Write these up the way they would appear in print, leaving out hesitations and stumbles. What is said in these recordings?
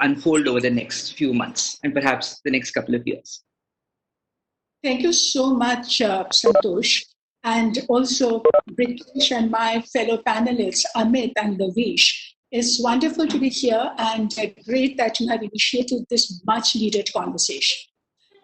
unfold over the next few months and perhaps the next couple of years? Thank you so much, Santosh, and also British and my fellow panelists, Amit and Lavish. It's wonderful to be here and great that you have initiated this much-needed conversation.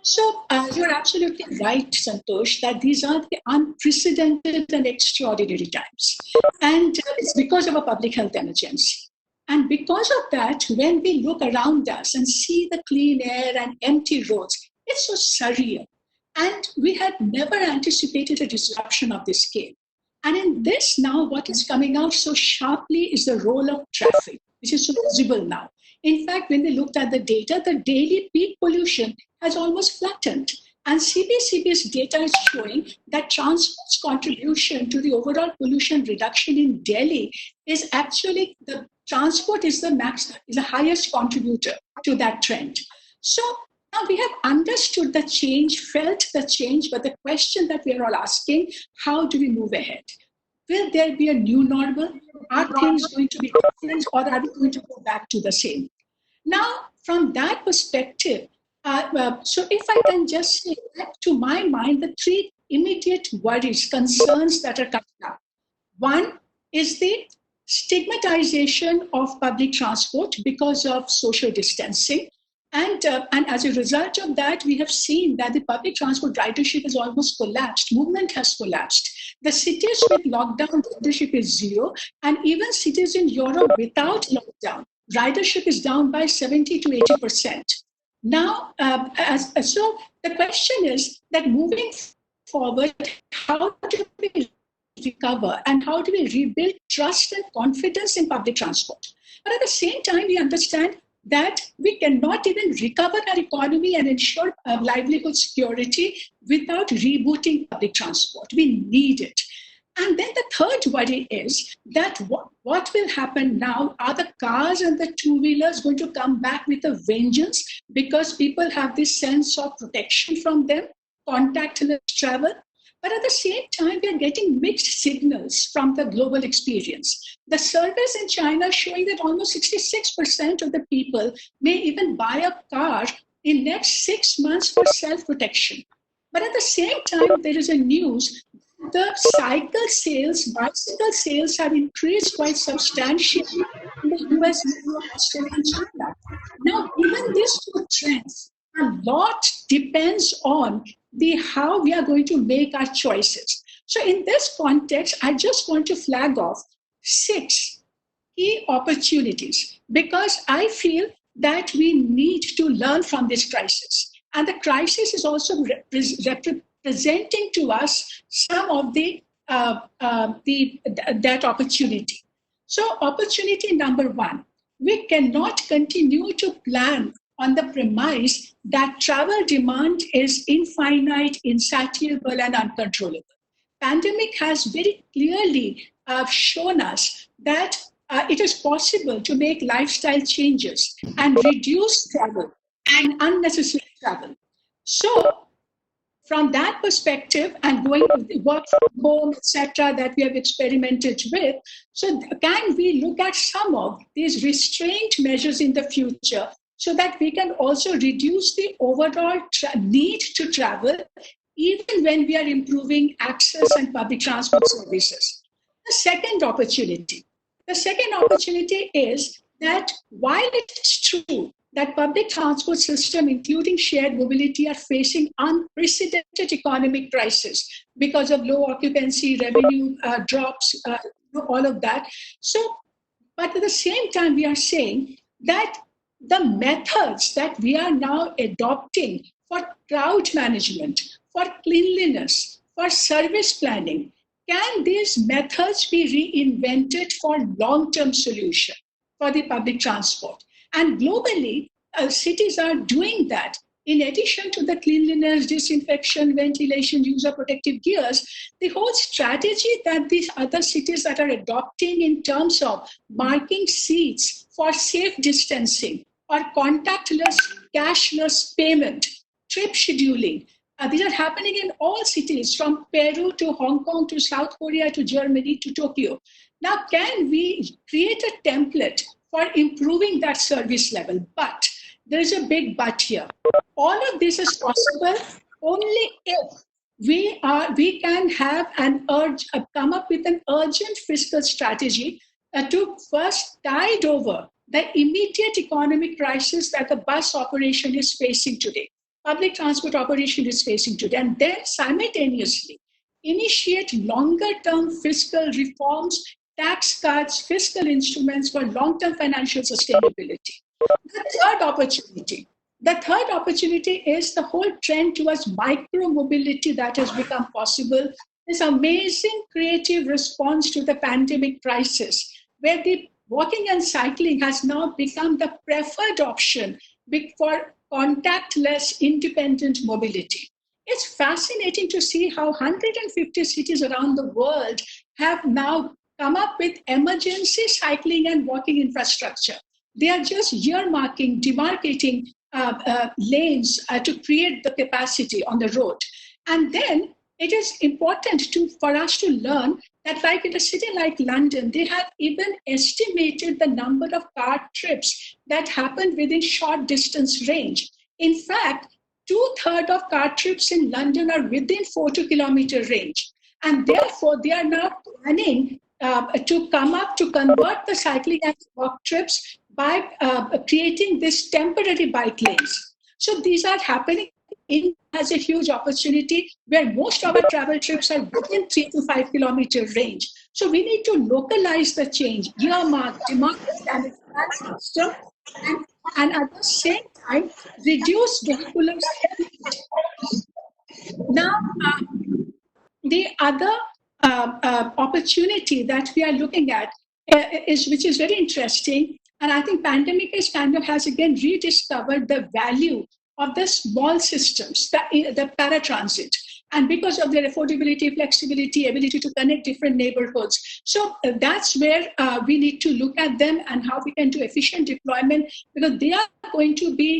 So you're absolutely right, Santosh, that these are the unprecedented and extraordinary times. And it's because of a public health emergency. And because of that, when we look around us and see the clean air and empty roads, it's so surreal. And we had never anticipated a disruption of this scale. And in this now, what is coming out so sharply is the role of traffic, which is so visible now. In fact, when we looked at the data, the daily peak pollution has almost flattened. And CBCB's data is showing that transport's contribution to the overall pollution reduction in Delhi is actually, the transport is the highest contributor to that trend. So now we have understood the change, felt the change, but the question that we are all asking, how do we move ahead? Will there be a new normal? Are things going to be different, or are we going to go back to the same? Now, from that perspective, so if I can just say that to my mind, the three immediate worries, concerns that are coming up. One is the stigmatization of public transport because of social distancing. And as a result of that, we have seen that the public transport ridership has almost collapsed. Movement has collapsed. The cities with lockdown ridership is zero. And even cities in Europe without lockdown, ridership is down by 70 to 80%. Now, so the question is that moving forward, how do we recover and how do we rebuild trust and confidence in public transport? But at the same time, we understand that we cannot even recover our economy and ensure livelihood security without rebooting public transport. We need it. And then the third worry is that what will happen now? Are the cars and the two-wheelers going to come back with a vengeance because people have this sense of protection from them, contactless travel? But at the same time, we are getting mixed signals from the global experience. The surveys in China showing that almost 66% of the people may even buy a car in next 6 months for self-protection. But at the same time, there is a news, the bicycle sales have increased quite substantially in the US, Europe, Australia, and China. Now, given these two trends, a lot depends on how we are going to make our choices. So in this context, I just want to flag off 6 key opportunities because I feel that we need to learn from this crisis. And the crisis is also presenting to us some of that opportunity. So opportunity number 1, we cannot continue to plan on the premise that travel demand is infinite, insatiable, and uncontrollable. Pandemic has very clearly shown us that it is possible to make lifestyle changes and reduce travel and unnecessary travel. So from that perspective and going to work from home, etc., that we have experimented with, so can we look at some of these restraint measures in the future so that we can also reduce the overall need to travel, even when we are improving access and public transport services? The second opportunity is that while it's true that public transport system, including shared mobility, are facing unprecedented economic crisis because of low occupancy, revenue drops, all of that. So, but at the same time, we are saying that the methods that we are now adopting for crowd management, for cleanliness, for service planning, can these methods be reinvented for long-term solution for the public transport? And globally, cities are doing that. In addition to the cleanliness, disinfection, ventilation, use of protective gears, the whole strategy that these other cities that are adopting in terms of marking seats for safe distancing or contactless, cashless payment, trip scheduling, these are happening in all cities from Peru to Hong Kong to South Korea to Germany to Tokyo. Now, can we create a template for improving that service level. But there is a big but here. All of this is possible only if we can have come up with an urgent fiscal strategy to first tide over the immediate economic crisis that the bus operation is facing today, public transport operation is facing today, and then simultaneously initiate longer term fiscal reforms, tax cuts, fiscal instruments for long term financial sustainability. The third opportunity is the whole trend towards micro mobility that has become possible. This amazing creative response to the pandemic crisis, where the walking and cycling has now become the preferred option for contactless independent mobility. It's fascinating to see how 150 cities around the world have now come up with emergency cycling and walking infrastructure. They are just earmarking, demarcating lanes to create the capacity on the road. And then it is important for us to learn that, like in a city like London, they have even estimated the number of car trips that happen within short distance range. In fact, 2/3 of car trips in London are within 40 kilometer range. And therefore, they are now planning to convert the cycling and walk trips by creating these temporary bike lanes. So these are happening. India has a huge opportunity where most of our travel trips are within 3 to 5 kilometer range. So we need to localize the change, earmark, democratize, and expand system, and at the same time reduce vehicular speed. Now, the other opportunity that we are looking at which is very interesting, and I think pandemic has again rediscovered the value of the small systems, the paratransit, and because of their affordability, flexibility, ability to connect different neighborhoods. So that's where we need to look at them and how we can do efficient deployment, because they are going to be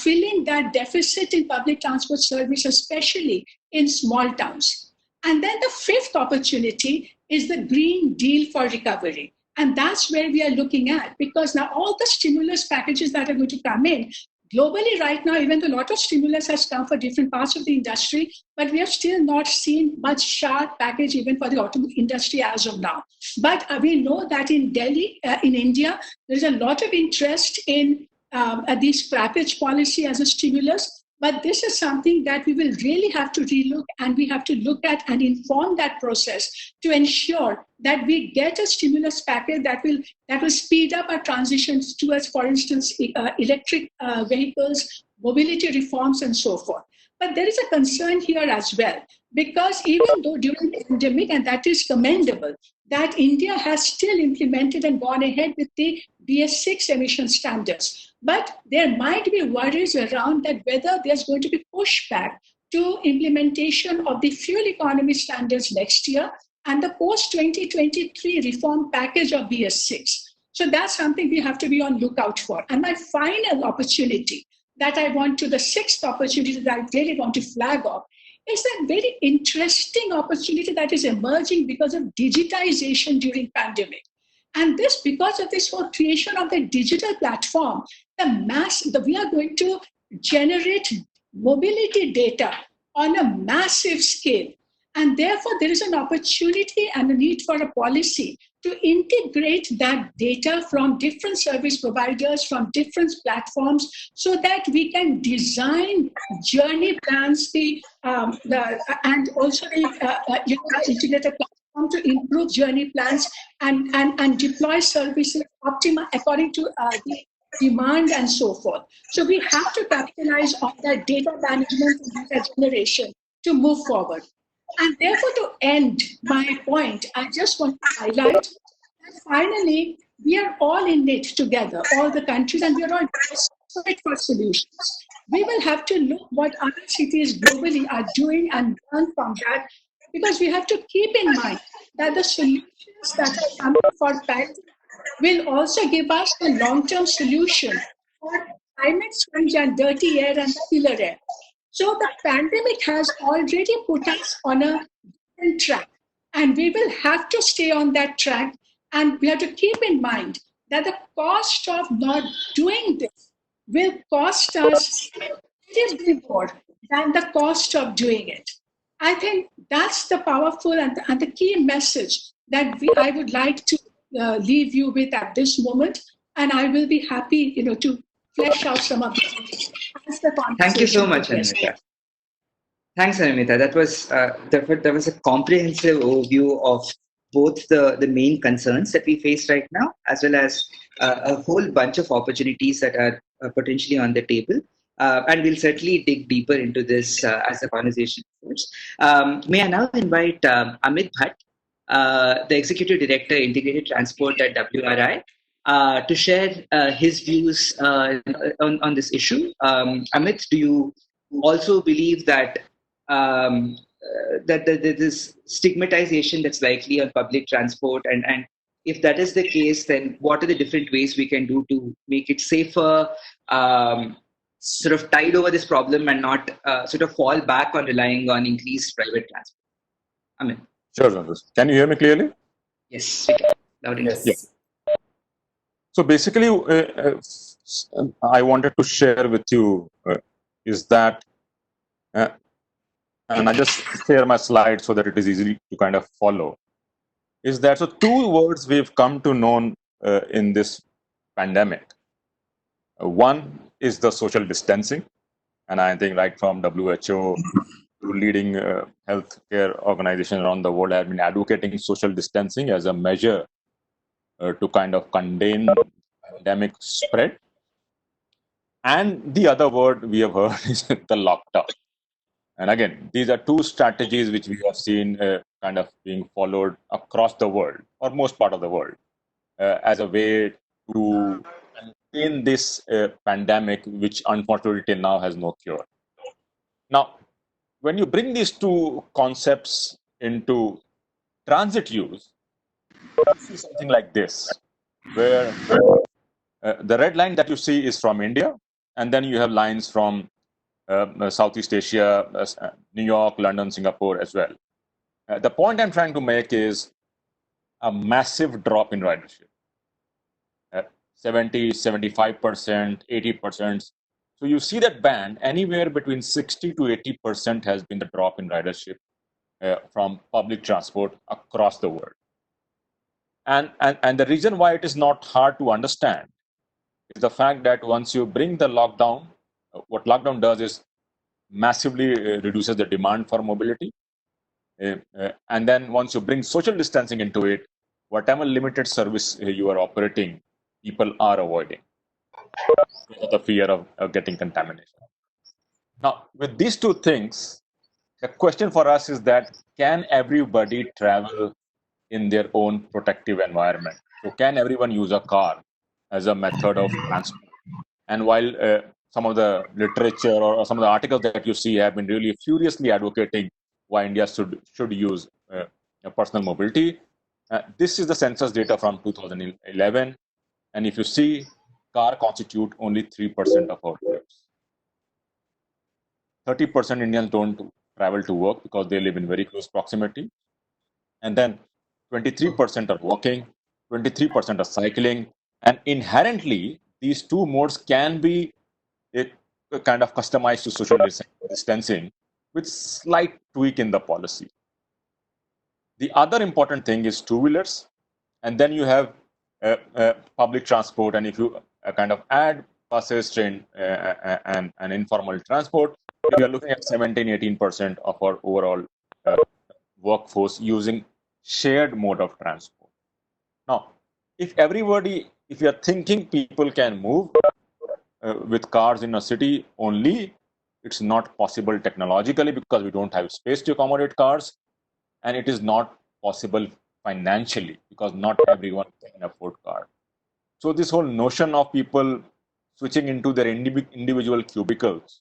filling that deficit in public transport service, especially in small towns. And then the fifth opportunity is the Green Deal for recovery. And that's where we are looking at, because now all the stimulus packages that are going to come in, globally right now, even though a lot of stimulus has come for different parts of the industry, but we have still not seen much sharp package even for the automobile industry as of now. But we know that in Delhi, in India, there's a lot of interest in the scrappage policy as a stimulus. But this is something that we will really have to relook, and we have to look at and inform that process to ensure that we get a stimulus package that will speed up our transitions towards, for instance, electric vehicles, mobility reforms, and so forth. But there is a concern here as well, because even though during the pandemic, and that is commendable, that India has still implemented and gone ahead with the BS6 emission standards. But there might be worries around that whether there's going to be pushback to implementation of the fuel economy standards next year and the post-2023 reform package of BS6. So that's something we have to be on lookout for. And my final opportunity the sixth opportunity that I really want to flag off is a very interesting opportunity that is emerging because of digitization during pandemic. And this, because of this whole creation of the digital platform, we are going to generate mobility data on a massive scale. And therefore, there is an opportunity and a need for a policy to integrate that data from different service providers, from different platforms, so that we can design journey plans and also the integrated platform to improve journey plans and deploy services according to the demand and so forth. So we have to capitalize on that data management and data generation to move forward. And therefore, to end my point, I just want to highlight that finally, we are all in it together, all the countries, and we are all desperate for solutions. We will have to look what other cities globally are doing and learn from that, because we have to keep in mind that the solutions that are coming for pandemic will also give us a long-term solution for climate change and dirty air and killer air. So the pandemic has already put us on a different track, and we will have to stay on that track. And we have to keep in mind that the cost of not doing this will cost us considerably more than the cost of doing it. I think that's the powerful and the key message that I would like to leave you with at this moment. And I will be happy, to flesh out some of these as the Thank you so conversation much, progresses. Anumita. Thanks, Anumita. That was a comprehensive overview of both the main concerns that we face right now, as well as a whole bunch of opportunities that are potentially on the table. And we'll certainly dig deeper into this as the conversation goes. May I now invite Amit Bhatt, the Executive Director, Integrated Transport at WRI, to share his views on this issue. Amit, do you also believe that that this stigmatization that's likely on public transport, and if that is the case, then what are the different ways we can do to make it safer, sort of tide over this problem and not sort of fall back on relying on increased private transport? Amin. Sure, Santosh. Can you hear me clearly? Yes, we can. Loud and clear. Yes. So basically, I wanted to share with you is that, and I just share my slide so that it is easy to kind of follow, is that so two words we've come to know in this pandemic. One is the social distancing, and I think right from WHO to leading healthcare organizations around the world have been advocating social distancing as a measure to kind of contain pandemic spread. And the other word we have heard is the lockdown. And again, these are two strategies which we have seen kind of being followed across the world, or most part of the world, as a way to contain this pandemic, which unfortunately till now has no cure. Now, when you bring these two concepts into transit use, you see something like this, where the red line that you see is from India, and then you have lines from Southeast Asia, New York, London, Singapore as well. The point I'm trying to make is a massive drop in ridership. 70, 75%, 80%. So you see that band, anywhere between 60 to 80% has been the drop in ridership from public transport across the world. And the reason why it is not hard to understand is the fact that once you bring the lockdown, what lockdown does is massively reduces the demand for mobility. And then once you bring social distancing into it, whatever limited service you are operating, people are avoiding because of the fear of getting contamination. Now, with these two things, the question for us is that can everybody travel in their own protective environment? So can everyone use a car as a method of transport? And while some of the literature or some of the articles that you see have been really furiously advocating why India should use personal mobility, this is the census data from 2011. And if you see, car constitute only 3% of our trips. 30% Indians don't travel to work because they live in very close proximity. And then 23% are walking, 23% are cycling. And inherently, these two modes can be a kind of customized to social distancing with slight tweak in the policy. The other important thing is two-wheelers. And then you have public transport. And if you kind of add buses, train, and informal transport, we are looking at 17, 18% of our overall workforce using shared mode of transport. Now, if you are thinking people can move with cars in a city only, it's not possible technologically because we don't have space to accommodate cars, and it is not possible financially because not everyone can afford cars. So this whole notion of people switching into their individual cubicles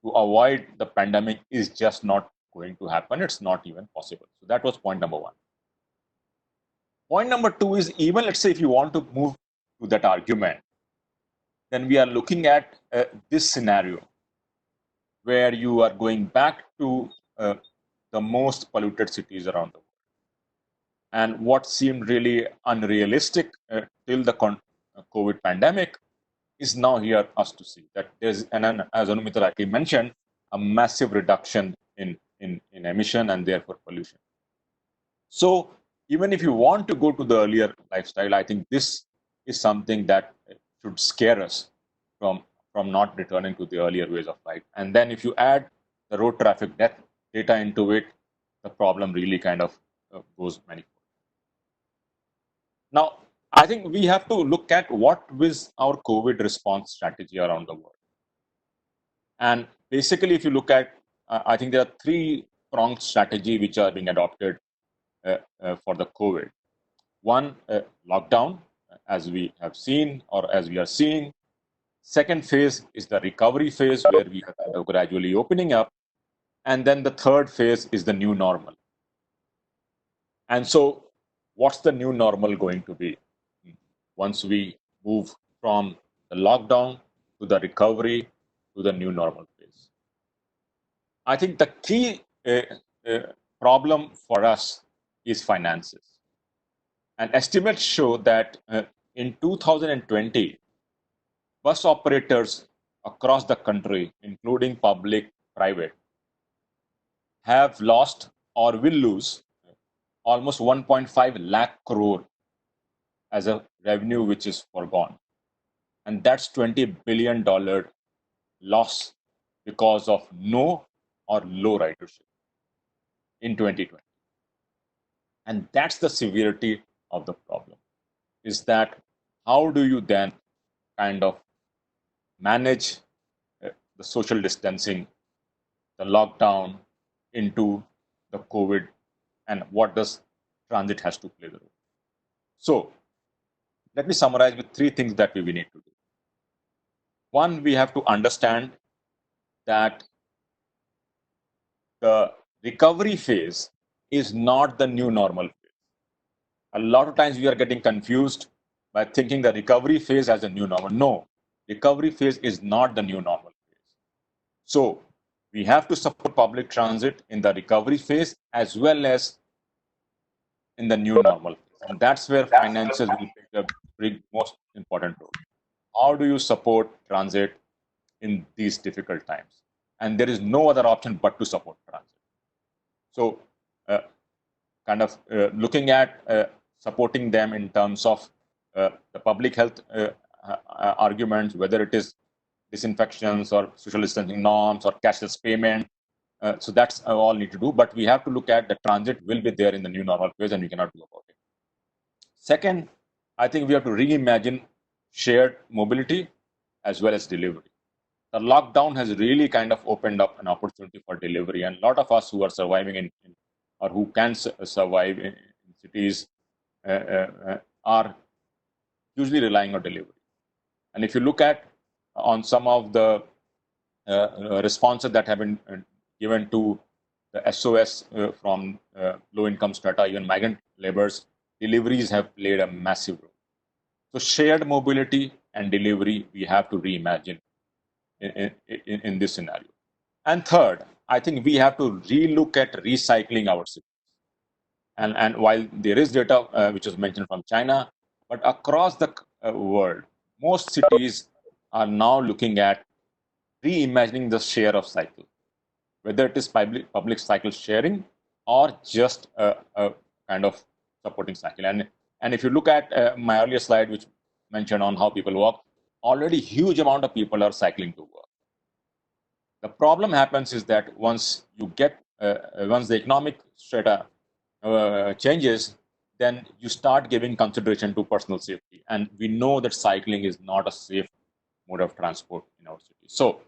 to avoid the pandemic is just not going to happen. It's not even possible. So that was point number one. Point number two is, even let's say if you want to move to that argument, then we are looking at this scenario where you are going back to the most polluted cities around the world. And what seemed really unrealistic till the COVID pandemic is now here us to see that there's, and as Anumita rightly mentioned, a massive reduction in emission and therefore pollution. So even if you want to go to the earlier lifestyle, I think this is something that should scare us from not returning to the earlier ways of life. And then if you add the road traffic death data into it, the problem really kind of goes manifold. Now, I think we have to look at what was our COVID response strategy around the world. And basically, if you look at, I think there are three-pronged strategy which are being adopted for the COVID. One, lockdown, as we have seen or as we are seeing. Second phase is the recovery phase, where we are gradually opening up. And then the third phase is the new normal. And so, what's the new normal going to be once we move from the lockdown to the recovery to the new normal phase? I think the key problem for us is finances. And estimates show that in 2020, bus operators across the country, including public, private, have lost or will lose almost 1.5 lakh crore as a revenue which is foregone. And that's $20 billion loss because of no or low ridership in 2020. And that's the severity of the problem, is that how do you then kind of manage the social distancing, the lockdown into the COVID, and what does transit has to play the role. So let me summarize with three things that we need to do. One, we have to understand that the recovery phase is not the new normal phase. A lot of times we are getting confused by thinking the recovery phase as a new normal. No, recovery phase is not the new normal phase. So we have to support public transit in the recovery phase as well as in the new normal phase. And that's where finances will play the most important role. How do you support transit in these difficult times? And there is no other option but to support transit. So looking at supporting them in terms of the public health arguments, whether it is disinfections or social distancing norms or cashless payment. So that's all need to do. But we have to look at the transit will be there in the new normal phase and we cannot do about it. Second, I think we have to reimagine shared mobility as well as delivery. The lockdown has really kind of opened up an opportunity for delivery, and a lot of us who are surviving in or who can survive in cities are usually relying on delivery. And if you look at on some of the responses that have been given to the SOS from low-income strata, even migrant laborers, deliveries have played a massive role. So shared mobility and delivery, we have to reimagine in this scenario. And third, I think we have to relook at recycling our cities. And while there is data which was mentioned from China, but across the world, most cities are now looking at reimagining the share of cycle, whether it is public cycle sharing or just a kind of supporting cycle. And if you look at my earlier slide, which mentioned on how people walk, already huge amount of people are cycling to work. The problem happens is that once you get, once the economic strata changes, then you start giving consideration to personal safety. And we know that cycling is not a safe mode of transport in our city. So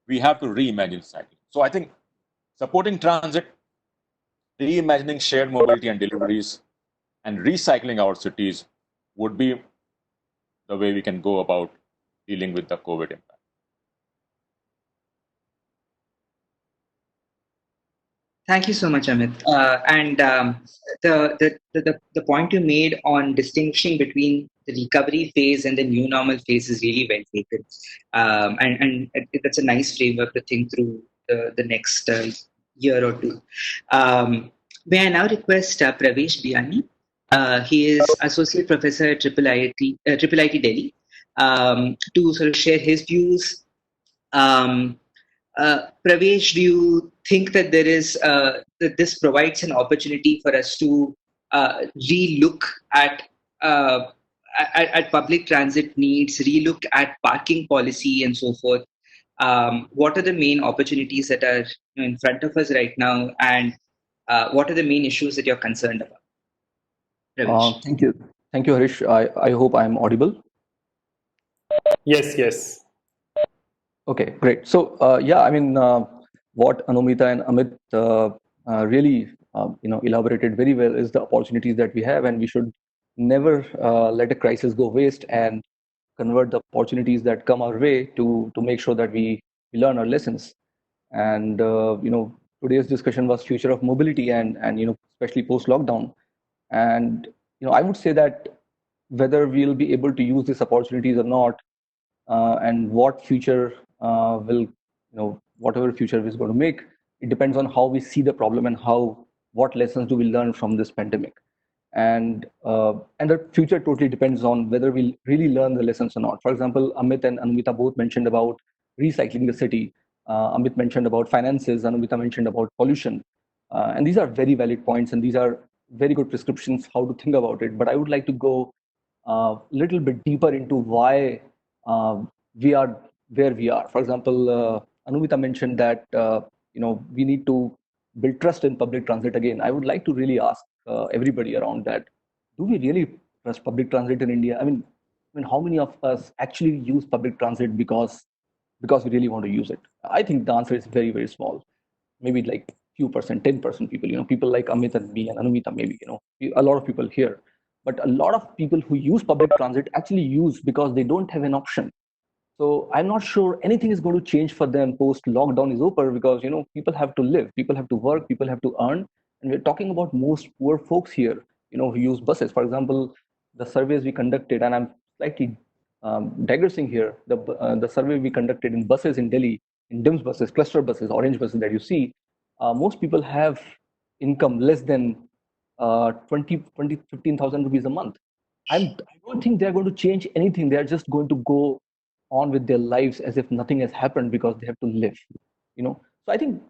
we have to reimagine cycling. So I think supporting transit, reimagining shared mobility and deliveries, and recycling our cities would be the way we can go about dealing with the COVID impact. Thank you so much, Amit. The point you made on distinguishing between the recovery phase and the new normal phase is really well taken. And that's a nice framework to think through the next year or two. May I now request Pravesh Biyani He is associate professor at IIIT Delhi, to sort of share his views. Pravesh, do you think that that this provides an opportunity for us to relook at, uh, at public transit needs, relook at parking policy, and so forth? What are the main opportunities that are in front of us right now, and what are the main issues that you're concerned about, Pravesh? Thank you. Thank you, Harish. I hope I'm audible. Yes, yes. Okay, great. So, yeah, I mean, what Anumita and Amit really, elaborated very well is the opportunities that we have, and we should never let a crisis go waste and convert the opportunities that come our way to make sure that we learn our lessons. And today's discussion was future of mobility, and especially post lockdown. And I would say that whether we'll be able to use these opportunities or not, and what future will, whatever future is going to make, it depends on how we see the problem and what lessons do we learn from this pandemic. And the future totally depends on whether we really learn the lessons or not. For example, Amit and Anumita both mentioned about recycling the city. Amit mentioned about finances, Anumita mentioned about pollution. And these are very valid points, and these are very good prescriptions how to think about it. But I would like to go a little bit deeper into why we are where we are. For example, Anumita mentioned that we need to build trust in public transit again. I would like to really ask everybody around that: do we really trust public transit in India? I mean, how many of us actually use public transit because we really want to use it? I think the answer is very, very small. Maybe like few percent, 10% people. People like Amit and me and Anumita. Maybe a lot of people here, but a lot of people who use public transit actually use because they don't have an option. So I'm not sure anything is going to change for them post lockdown is over, because people have to live, people have to work, people have to earn, and we're talking about most poor folks here, who use buses. For example, the surveys we conducted, and I'm slightly digressing here. The survey we conducted in buses in Delhi, in DIMS buses, cluster buses, orange buses that you see, most people have income less than 15,000 rupees a month. I don't think they're going to change anything. They're just going to go on with their lives as if nothing has happened because they have to live. So I think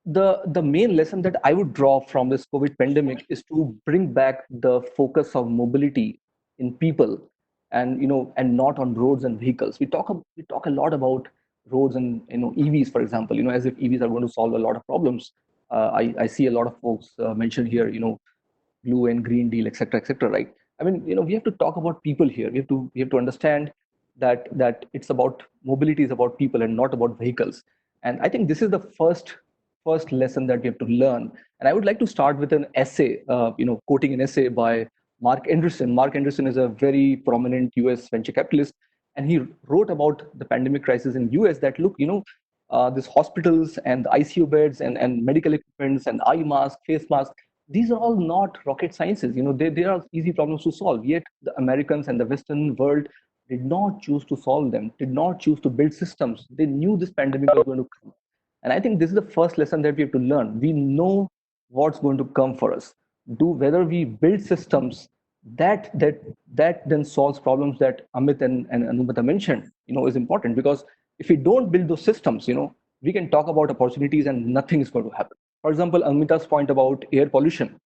the main lesson that I would draw from this COVID pandemic is to bring back the focus of mobility in people, and not on roads and vehicles. We talk a lot about roads and EVs, for example, as if EVs are going to solve a lot of problems. I see a lot of folks mention here, blue and green deal, etc., right? I mean, we have to talk about people here. We have to understand that it's about mobility is about people and not about vehicles. And I think this is the first lesson that we have to learn. And I would like to start with an essay, quoting an essay by Mark Anderson. Mark Anderson is a very prominent US venture capitalist, and he wrote about the pandemic crisis in US that, look, these hospitals and the ICU beds and medical equipments and eye mask, face mask, these are all not rocket sciences. They are easy problems to solve. Yet the Americans and the Western world did not choose to solve them, did not choose to build systems. They knew this pandemic was going to come. And I think this is the first lesson that we have to learn. We know what's going to come for us. Do whether we build systems that then solves problems that Amit and Anumata mentioned, is important. Because if we don't build those systems, we can talk about opportunities and nothing is going to happen. For example, Anumita's point about air pollution,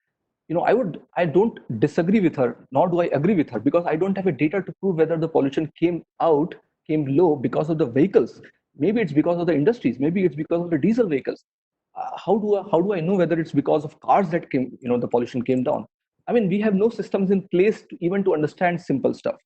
I don't disagree with her, nor do I agree with her, because I don't have a data to prove whether the pollution came low because of the vehicles. Maybe it's because of the industries, maybe it's because of the diesel vehicles. How do I know whether it's because of cars that the pollution came down? I mean, we have no systems in place even to understand simple stuff.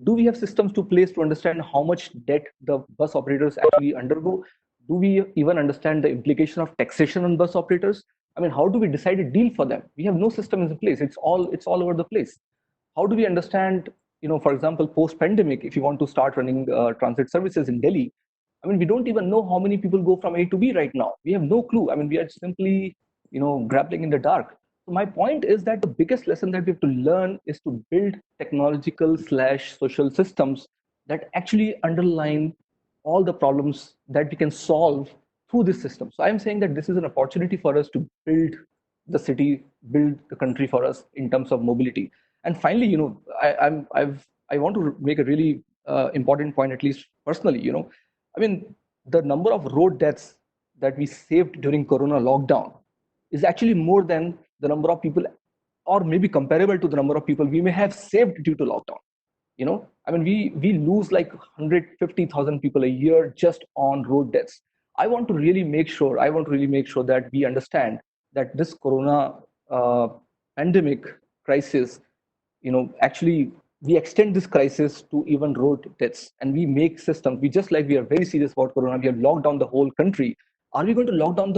Do we have systems to place to understand how much debt the bus operators actually undergo? Do we even understand the implication of taxation on bus operators? I mean, how do we decide a deal for them? We have no system in place. It's all over the place. How do we understand, for example, post pandemic, if you want to start running transit services in Delhi? I mean, we don't even know how many people go from A to B right now. We have no clue. I mean, we are simply, grappling in the dark. So my point is that the biggest lesson that we have to learn is to build technological/social systems that actually underline all the problems that we can solve through this system. So I'm saying that this is an opportunity for us to build the city, build the country for us in terms of mobility. And finally, I want to make a really important point, at least personally. I mean, the number of road deaths that we saved during Corona lockdown is actually more than the number of people, or maybe comparable to the number of people we may have saved due to lockdown. I mean, we lose like 150,000 people a year just on road deaths. I want to really make sure that we understand that this Corona pandemic crisis, actually we extend this crisis to even road deaths, and we make systems. We are very serious about Corona. We have locked down the whole country. Are we going to lock down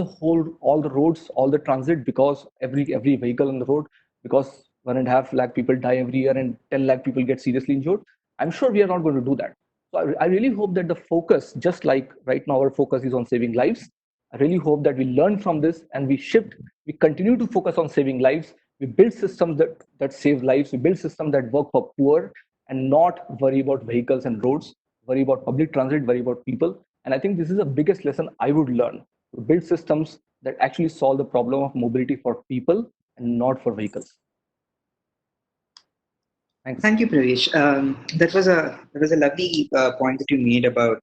all the roads, all the transit, because every vehicle on the road, because 1.5 lakh people die every year and 10 lakh people get seriously injured? I'm sure we are not going to do that. So I really hope that the focus, just like right now our focus is on saving lives, I really hope that we learn from this and we continue to focus on saving lives. We build systems that save lives. We build systems that work for poor, and not worry about vehicles and roads, worry about public transit, worry about people. And I think this is the biggest lesson I would learn: to build systems that actually solve the problem of mobility for people and not for vehicles. Thanks. Thank you, Pravesh. That was a lovely point that you made about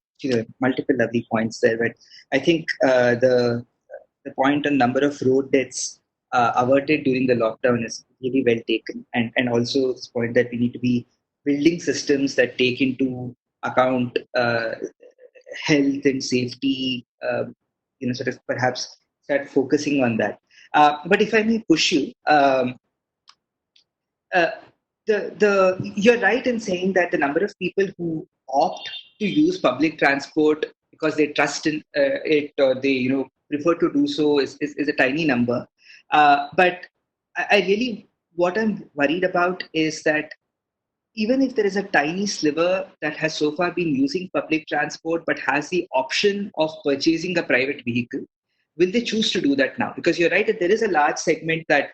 multiple lovely points there. But I think the point on number of road deaths averted during the lockdown is really well taken, and also this point that we need to be building systems that take into account health and safety. Sort of perhaps start focusing on that. But if I may push you. Uh, you're right in saying that the number of people who opt to use public transport because they trust in it, or they prefer to do so, is a tiny number. But I really, what I'm worried about is that even if there is a tiny sliver that has so far been using public transport but has the option of purchasing a private vehicle, will they choose to do that now? Because you're right that there is a large segment that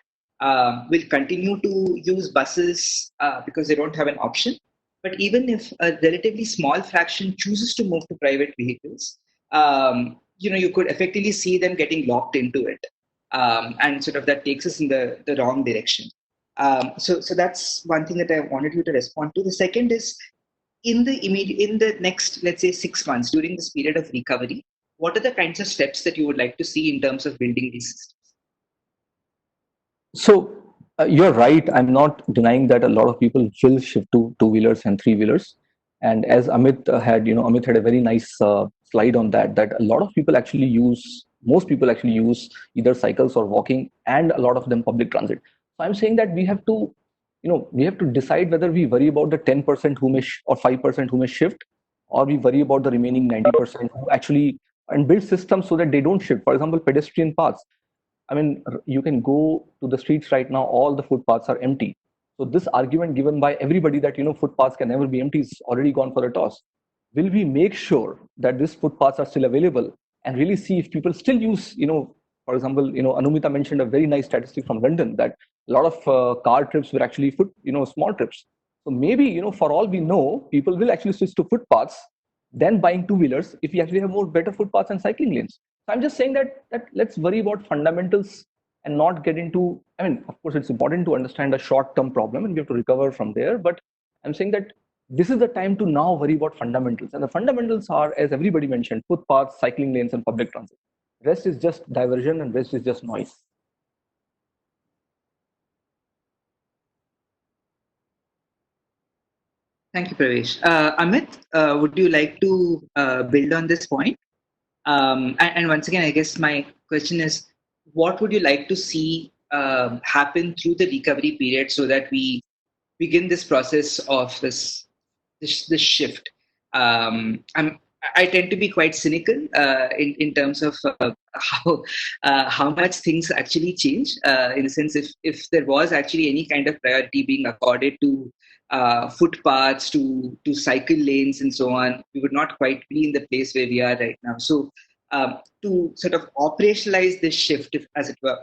will continue to use buses because they don't have an option. But even if a relatively small fraction chooses to move to private vehicles, you could effectively see them getting locked into it, and sort of that takes us in the wrong direction. So that's one thing that I wanted you to respond to. The second is, in the next, let's say, 6 months during this period of recovery, what are the kinds of steps that you would like to see in terms of building these systems? So you're right. I'm not denying that a lot of people will shift to two-wheelers and three-wheelers. And as Amit had a very nice slide on that. That a lot of people most people actually use either cycles or walking, and a lot of them public transit. So I'm saying that we have to decide whether we worry about the 10% or 5% who may shift, or we worry about the remaining 90% who actually, and build systems so that they don't shift. For example, pedestrian paths. I mean, you can go to the streets right now, all the footpaths are empty. So this argument given by everybody that, footpaths can never be empty is already gone for a toss. Will we make sure that these footpaths are still available, and really see if people still use, for example, Anumita mentioned a very nice statistic from London that a lot of car trips were actually small trips. So maybe, for all we know, people will actually switch to footpaths than buying two-wheelers if we actually have more better footpaths and cycling lanes. So I'm just saying that let's worry about fundamentals and not get into. I mean, of course, it's important to understand a short-term problem and we have to recover from there. But I'm saying that this is the time to now worry about fundamentals, and the fundamentals are, as everybody mentioned, footpaths, cycling lanes, and public transit. Rest is just diversion, and rest is just noise. Thank you, Pravesh. Amit, would you like to build on this point? And once again, I guess my question is, what would you like to see happen through the recovery period so that we begin this process of this shift? I tend to be quite cynical in terms of how much things actually change. In the sense, if there was actually any kind of priority being accorded to footpaths, to cycle lanes, and so on, we would not quite be in the place where we are right now. So, to sort of operationalize this shift, as it were,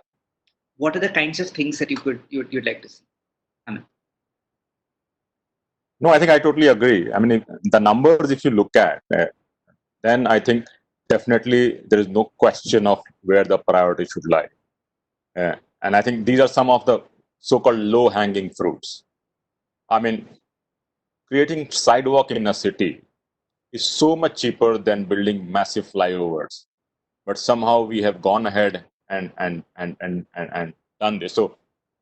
what are the kinds of things that you'd like to see? Amit? No, I think I totally agree. I mean, the numbers, if you look at, then I think definitely there is no question of where the priority should lie. And I think these are some of the so-called low-hanging fruits. I mean, creating sidewalk in a city is so much cheaper than building massive flyovers. But somehow we have gone ahead and done this. So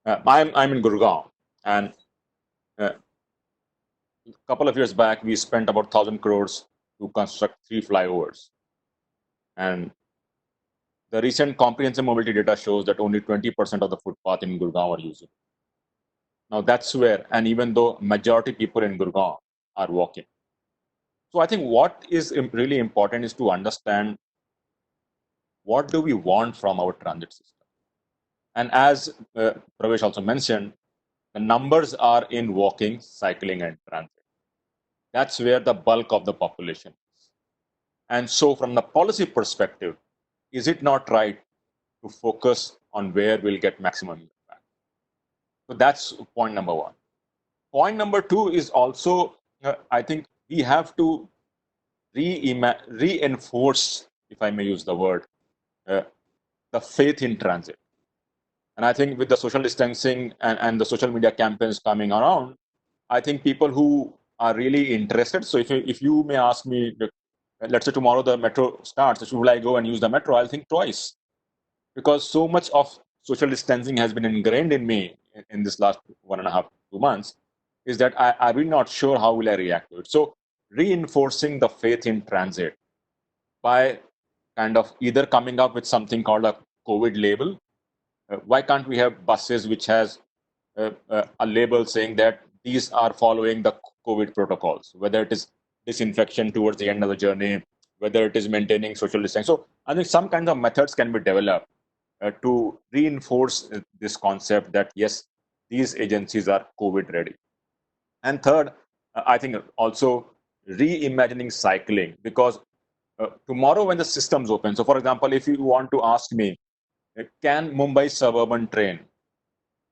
I'm in Gurgaon, and a couple of years back we spent about 1,000 crores to construct 3 flyovers, and the recent comprehensive mobility data shows that only 20% of the footpath in Gurgaon are used. Now that's where, and even though majority people in Gurgaon are walking. So I think what is really important is to understand what do we want from our transit system. And as Pravesh also mentioned, the numbers are in walking, cycling, and transit. That's where the bulk of the population is. And so, from the policy perspective, is it not right to focus on where we'll get maximum impact? So, that's point number one. Point number two is also, I think we have to reinforce, if I may use the word, uh, the faith in transit. And I think with the social distancing and the social media campaigns coming around, I think people who are really interested. So if you may ask me, let's say tomorrow the metro starts, should I go and use the metro? I'll think twice, because so much of social distancing has been ingrained in me in this last 1.5, 2 months, is that I'm really not sure how will I react to it. So reinforcing the faith in transit by kind of either coming up with something called a COVID label. Why can't we have buses which has a label saying that these are following the COVID protocols, whether it is disinfection towards the end of the journey, whether it is maintaining social distancing. So I think some kinds of methods can be developed to reinforce this concept that yes, these agencies are COVID ready. And third, I think also reimagining cycling, because tomorrow when the systems open, so for example, if you want to ask me, can Mumbai suburban train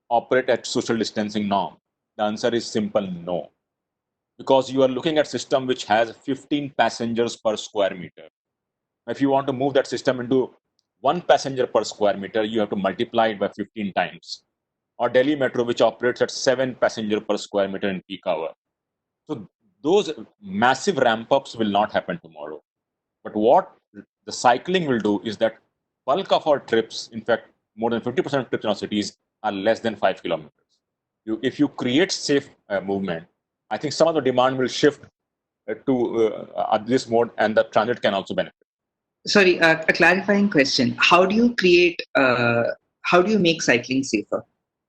operate at social distancing norm? The answer is simple no, because you are looking at system which has 15 passengers per square meter. If you want to move that system into 1 passenger per square meter, you have to multiply it by 15 times. Or Delhi Metro, which operates at 7 passenger per square meter in peak hour. So those massive ramp ups will not happen tomorrow. But what the cycling will do is that bulk of our trips, in fact, more than 50% of trips in our cities are less than 5 kilometers. If you create safe movement, I think some of the demand will shift to this mode, and the transit can also benefit. Sorry, a clarifying question. How do you make cycling safer?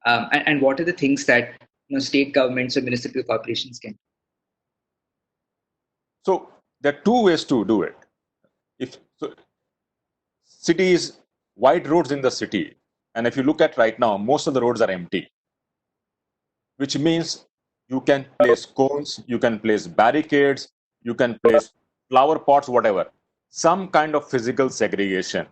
And what are the things that state governments or municipal corporations can do? So there are two ways to do it. If so, cities, wide roads in the city, and if you look at right now, most of the roads are empty, which means you can place cones, you can place barricades, you can place flower pots, whatever. Some kind of physical segregation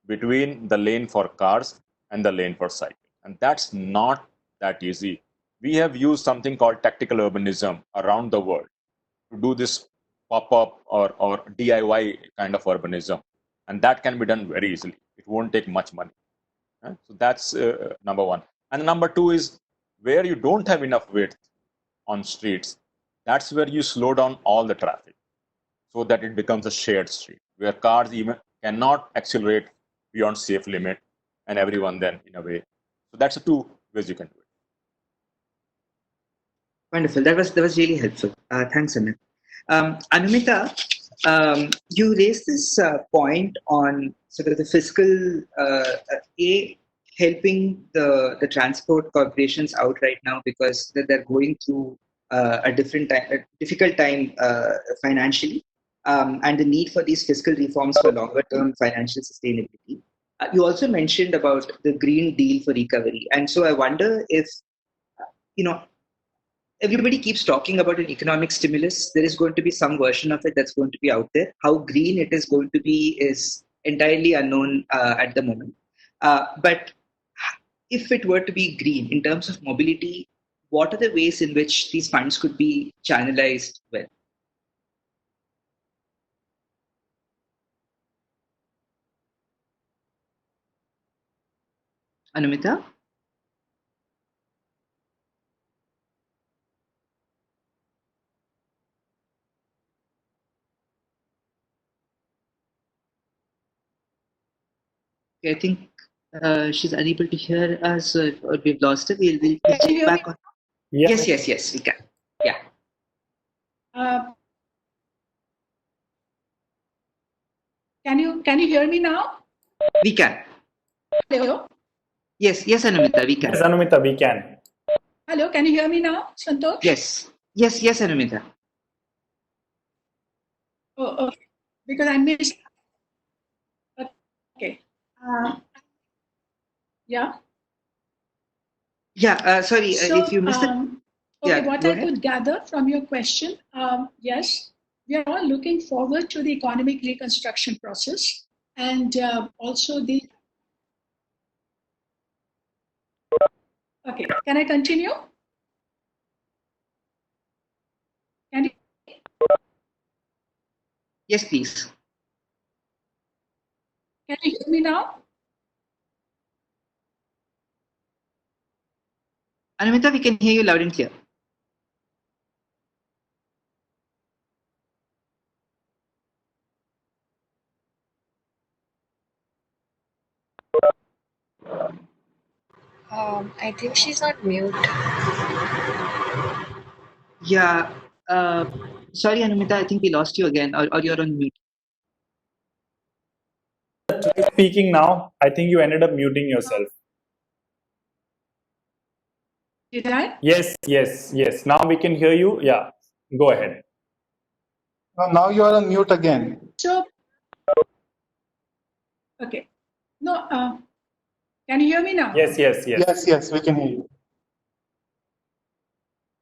between the lane for cars and the lane for cycling. And that's not that easy. We have used something called tactical urbanism around the world to do this pop-up or DIY kind of urbanism. And that can be done very easily. It won't take much money. So that's number one. And number two is where you don't have enough width on streets, that's where you slow down all the traffic so that it becomes a shared street where cars even cannot accelerate beyond safe limit, and everyone then in a way. So that's the two ways you can do it. Wonderful. That was really helpful. Thanks, Amit. Anumita, you raised this point on sort of the fiscal helping the transport corporations out right now because they're going through a difficult time financially, and the need for these fiscal reforms for longer term financial sustainability. You also mentioned about the Green Deal for recovery, and so I wonder if you know everybody keeps talking about an economic stimulus. There is going to be some version of it that's going to be out there. How green it is going to be is entirely unknown at the moment. But if it were to be green in terms of mobility, what are the ways in which these funds could be channelized well? Anumita? I think she's unable to hear us, or we've lost her. We'll Can you check hear back me? on. Yeah. Yes, we can. Yeah. Can you hear me now? We can. Hello? Yes, Anumita, we Yes, can. Anumita, we can. Hello, can you hear me now, Santosh? Yes, Anumita. Oh, okay. Because I missed. Okay. Yeah. Yeah, sorry, if So, you missed it. okay, Yeah, what go I ahead. could gather from your question, yes, we are all looking forward to the economic reconstruction process and also the. Okay, can I continue? Can you, Yes, please. can you hear me now? Anumita, we can hear you loud and clear. I think she's on mute. Yeah, sorry, Anumita, I think we lost you again, or you're on mute. Speaking now, I think you ended up muting yourself. Did I? Yes. Now we can hear you. Yeah, go ahead. Now you are on mute again. So, okay. No, can you hear me now? Yes. Yes, we can hear you.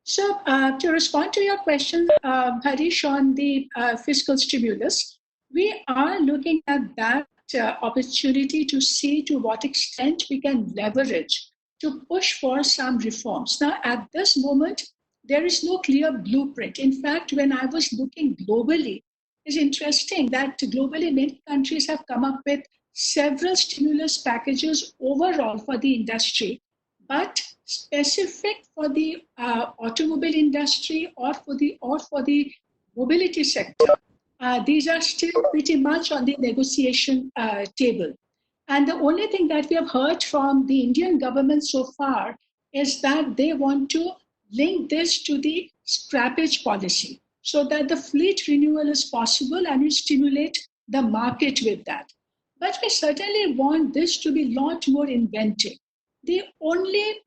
So, to respond to your question, Harish, on the fiscal stimulus, we are looking at that opportunity to see to what extent we can leverage to push for some reforms. Now, at this moment, there is no clear blueprint. In fact, when I was looking globally, it's interesting that globally many countries have come up with several stimulus packages overall for the industry, but specific for the automobile industry or for the mobility sector, these are still pretty much on the negotiation table. And the only thing that we have heard from the Indian government so far is that they want to link this to the scrappage policy so that the fleet renewal is possible and we stimulate the market with that. But we certainly want this to be a lot more inventive. The only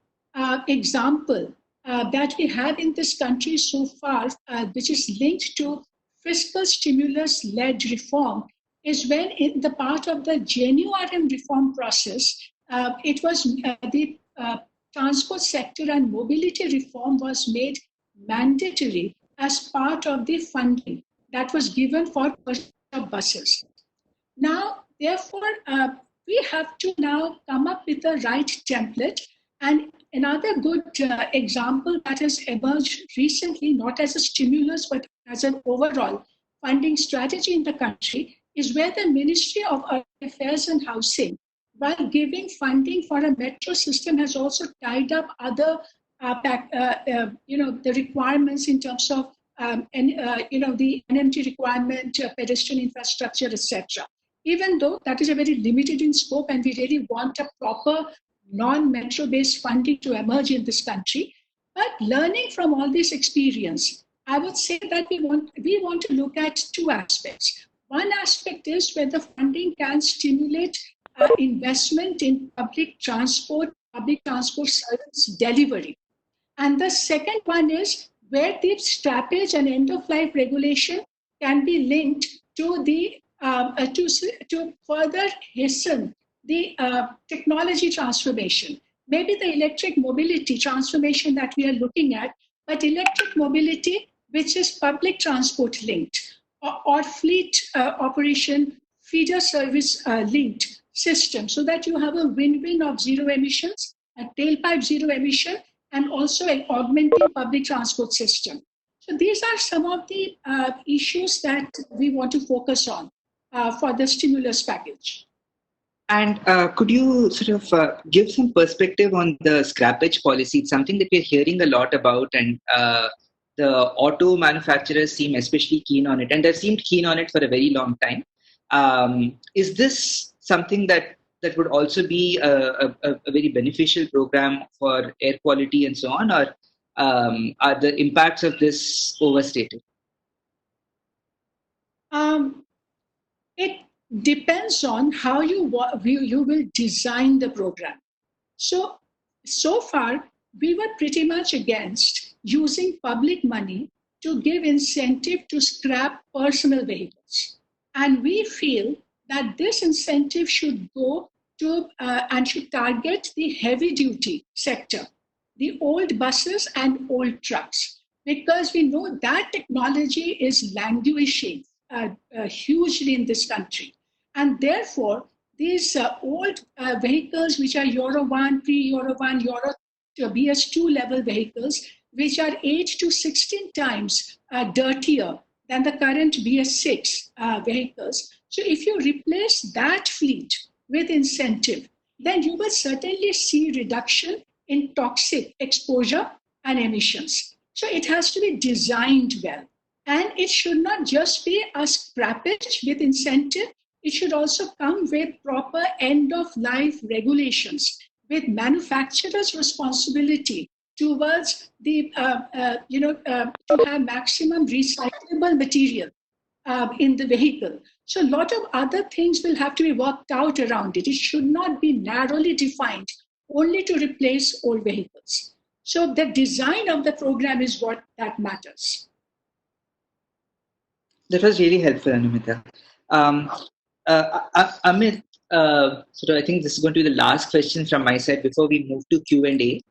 example that we have in this country so far, which is linked to fiscal stimulus led reform, is when in the part of the genuine reform process, it was the transport sector and mobility reform was made mandatory as part of the funding that was given for purchase of buses. Now, therefore, we have to now come up with the right template. And another good example that has emerged recently, not as a stimulus, but as an overall funding strategy in the country, is where the Ministry of Urban Affairs and Housing, while giving funding for a metro system, has also tied up other, the requirements in terms of the NMT requirement, pedestrian infrastructure, etc. Even though that is a very limited in scope and we really want a proper non-metro based funding to emerge in this country. But learning from all this experience, I would say that we want to look at two aspects. One aspect is where the funding can stimulate investment in public transport service delivery. And the second one is where the scrappage and end of life regulation can be linked to the to further hasten the technology transformation. Maybe the electric mobility transformation that we are looking at, but electric mobility which is public transport linked or fleet operation feeder service linked system, so that you have a win-win of zero emissions, a tailpipe zero emission, and also an augmenting public transport system. So these are some of the issues that we want to focus on for the stimulus package. And could you sort of give some perspective on the scrappage policy? It's something that we're hearing a lot about, and the auto manufacturers seem especially keen on it, and they've seemed keen on it for a very long time. Is this something that that would also be a very beneficial program for air quality and so on, or are the impacts of this overstated? It depends on how you will design the program. So far, we were pretty much against using public money to give incentive to scrap personal vehicles. And we feel that this incentive should go to and should target the heavy duty sector, the old buses and old trucks, because we know that technology is languishing hugely in this country. And therefore, these old vehicles, which are Euro 1, pre-Euro 1, Euro BS2 level vehicles, which are 8 to 16 times dirtier than the current BS6 vehicles. So if you replace that fleet with incentive, then you will certainly see reduction in toxic exposure and emissions. So it has to be designed well. And it should not just be a scrappage with incentive. It should also come with proper end-of-life regulations, with manufacturers' responsibility towards the, to have maximum recyclable material in the vehicle. So a lot of other things will have to be worked out around it. It should not be narrowly defined only to replace old vehicles. So the design of the program is what that matters. That was really helpful, Anumita. Amit, so I think this is going to be the last question from my side before we move to Q&A.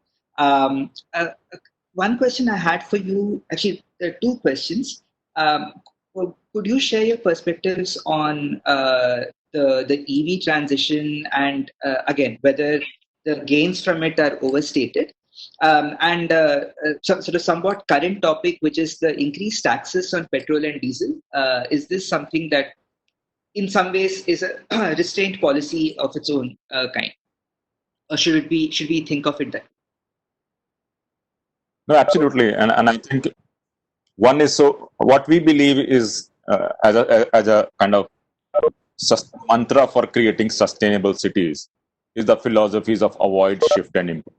One question I had for you, actually, there are two questions. Could you share your perspectives on the EV transition and, again, whether the gains from it are overstated? And sort of somewhat current topic, which is the increased taxes on petrol and diesel. Is this something that in some ways is a restraint policy of its own kind? Or should we think of it that way? No, absolutely. And I think one is, so what we believe is as a kind of mantra for creating sustainable cities is the philosophies of avoid, shift, and improve.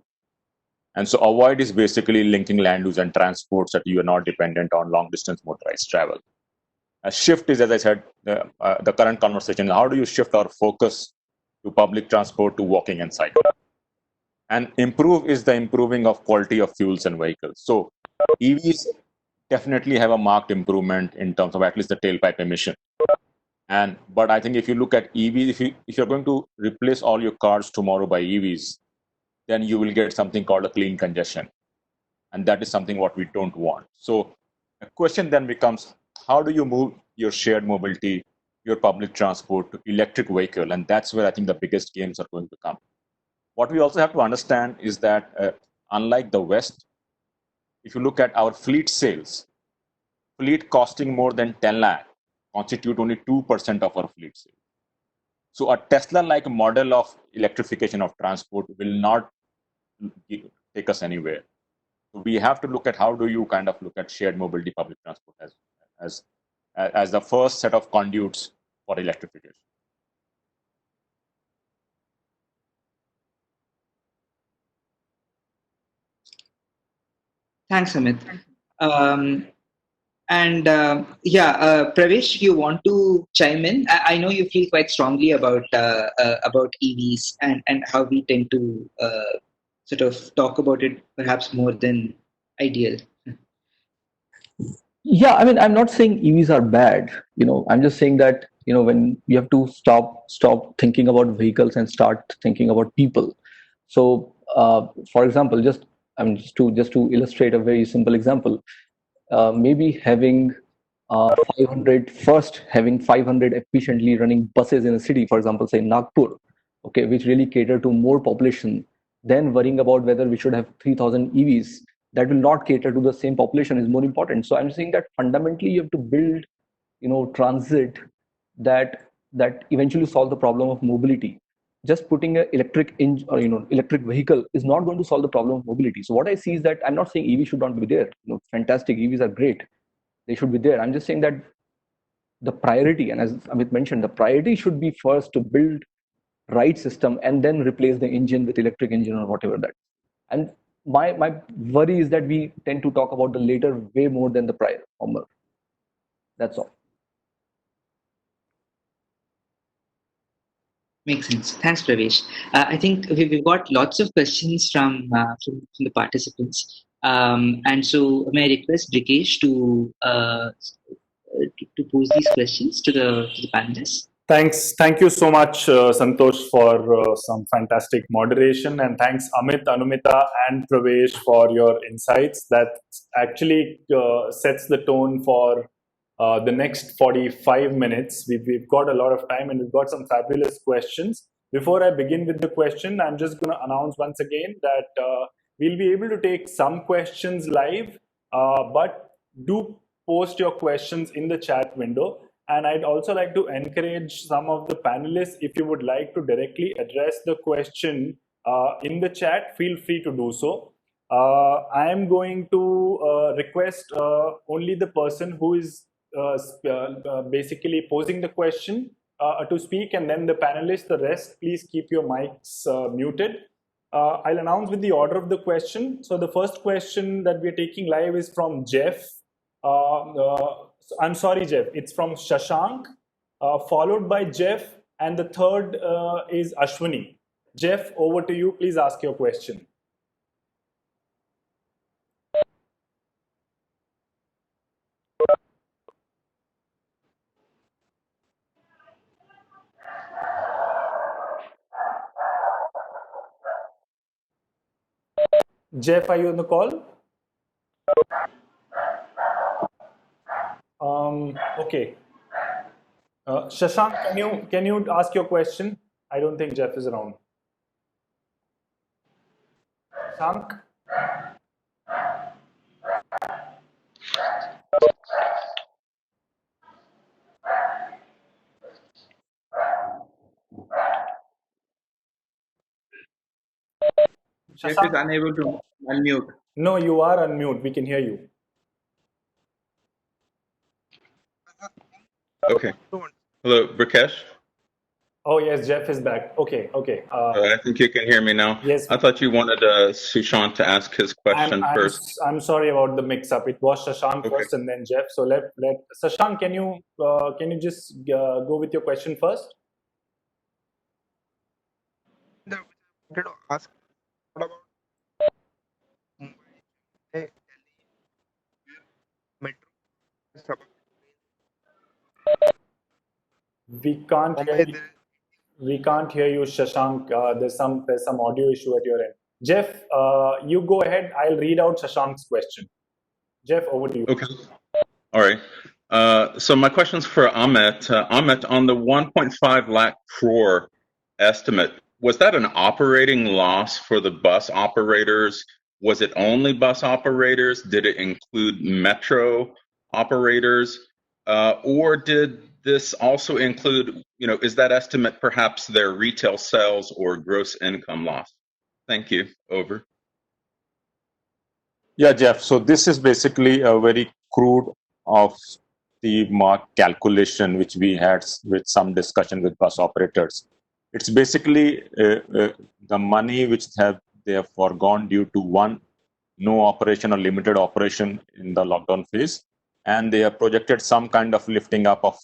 And so avoid is basically linking land use and transport so that you are not dependent on long distance motorized travel. A shift is, as I said, the current conversation. How do you shift our focus to public transport, to walking and cycling? And improve is the improving of quality of fuels and vehicles. So EVs definitely have a marked improvement in terms of at least the tailpipe emission. But I think if you look at EVs, if you're going to replace all your cars tomorrow by EVs, then you will get something called a clean congestion. And that is something what we don't want. So the question then becomes, how do you move your shared mobility, your public transport to electric vehicle? And that's where I think the biggest gains are going to come. What we also have to understand is that unlike the West, if you look at our fleet sales, fleet costing more than 10 lakh constitute only 2% of our fleet sales. So a Tesla-like model of electrification of transport will not take us anywhere. So we have to look at how do you kind of look at shared mobility public transport as the first set of conduits for electrification. Thanks, Amit. Pravesh, you want to chime in? I know you feel quite strongly about EVs and how we tend to sort of talk about it perhaps more than ideal. Yeah, I mean, I'm not saying EVs are bad. I'm just saying that when you have to stop thinking about vehicles and start thinking about people. So, for example, just to illustrate a very simple example, maybe having 500 efficiently running buses in a city, for example, say Nagpur, okay, which really cater to more population, then worrying about whether we should have 3,000 EVs that will not cater to the same population is more important. So I'm saying that fundamentally you have to build, transit that eventually solve the problem of mobility. Just putting an electric electric vehicle is not going to solve the problem of mobility. So what I see is that I'm not saying EV should not be there. Fantastic, EVs are great, they should be there. I'm just saying that the priority, and as Amit mentioned, the priority should be first to build ride system and then replace the engine with electric engine or whatever that. And my worry is that we tend to talk about the later way more than the prior former. That's all. Makes sense. Thanks, Pravesh. I think we've got lots of questions from the participants. And so may I request Brikesh to pose these questions to the panelists? Thanks. Thank you so much, Santosh, for some fantastic moderation. And thanks, Amit, Anumita, and Pravesh for your insights. That actually sets the tone for the next 45 minutes. We've got a lot of time and we've got some fabulous questions. Before I begin with the question, I'm just going to announce once again that we'll be able to take some questions live, but do post your questions in the chat window. And I'd also like to encourage some of the panelists, if you would like to directly address the question in the chat, feel free to do so. I am going to request only the person who is basically posing the question to speak, and then the panelists, the rest, please keep your mics muted. I'll announce with the order of the question. So the first question that we're taking live is from Jeff. I'm sorry, Jeff. It's from Shashank, followed by Jeff, and the third is Ashwini. Jeff, over to you. Please ask your question. Jeff, are you on the call? Okay. Shashank, can you ask your question? I don't think Jeff is around. Shashank? Jeff is unable to unmute. No, you are unmute. We can hear you. Okay. Hello, Brikesh. Oh, yes, Jeff is back. Okay. I think you can hear me now. Yes. I thought you wanted Sushant to ask his question first. I'm sorry about the mix-up. It was Shashank first and then Jeff. So let Shashank, can you just go with your question first? I wanted to ask what about Mumbai, Delhi, metro suburb. We can't hear you, Shashank. There's some audio issue at your end. Jeff, you go ahead. I'll read out Shashank's question. Jeff, over to you. Okay. All right. So my question's for Amit. Amit, on the 1.5 lakh crore estimate, was that an operating loss for the bus operators? Was it only bus operators? Did it include metro operators? Or did this also include, is that estimate perhaps their retail sales or gross income loss? Thank you. Over. Yeah, Jeff. So this is basically a very crude of the mark calculation, which we had with some discussion with bus operators. It's basically the money which they have foregone due to one, no operation or limited operation in the lockdown phase, and they have projected some kind of lifting up of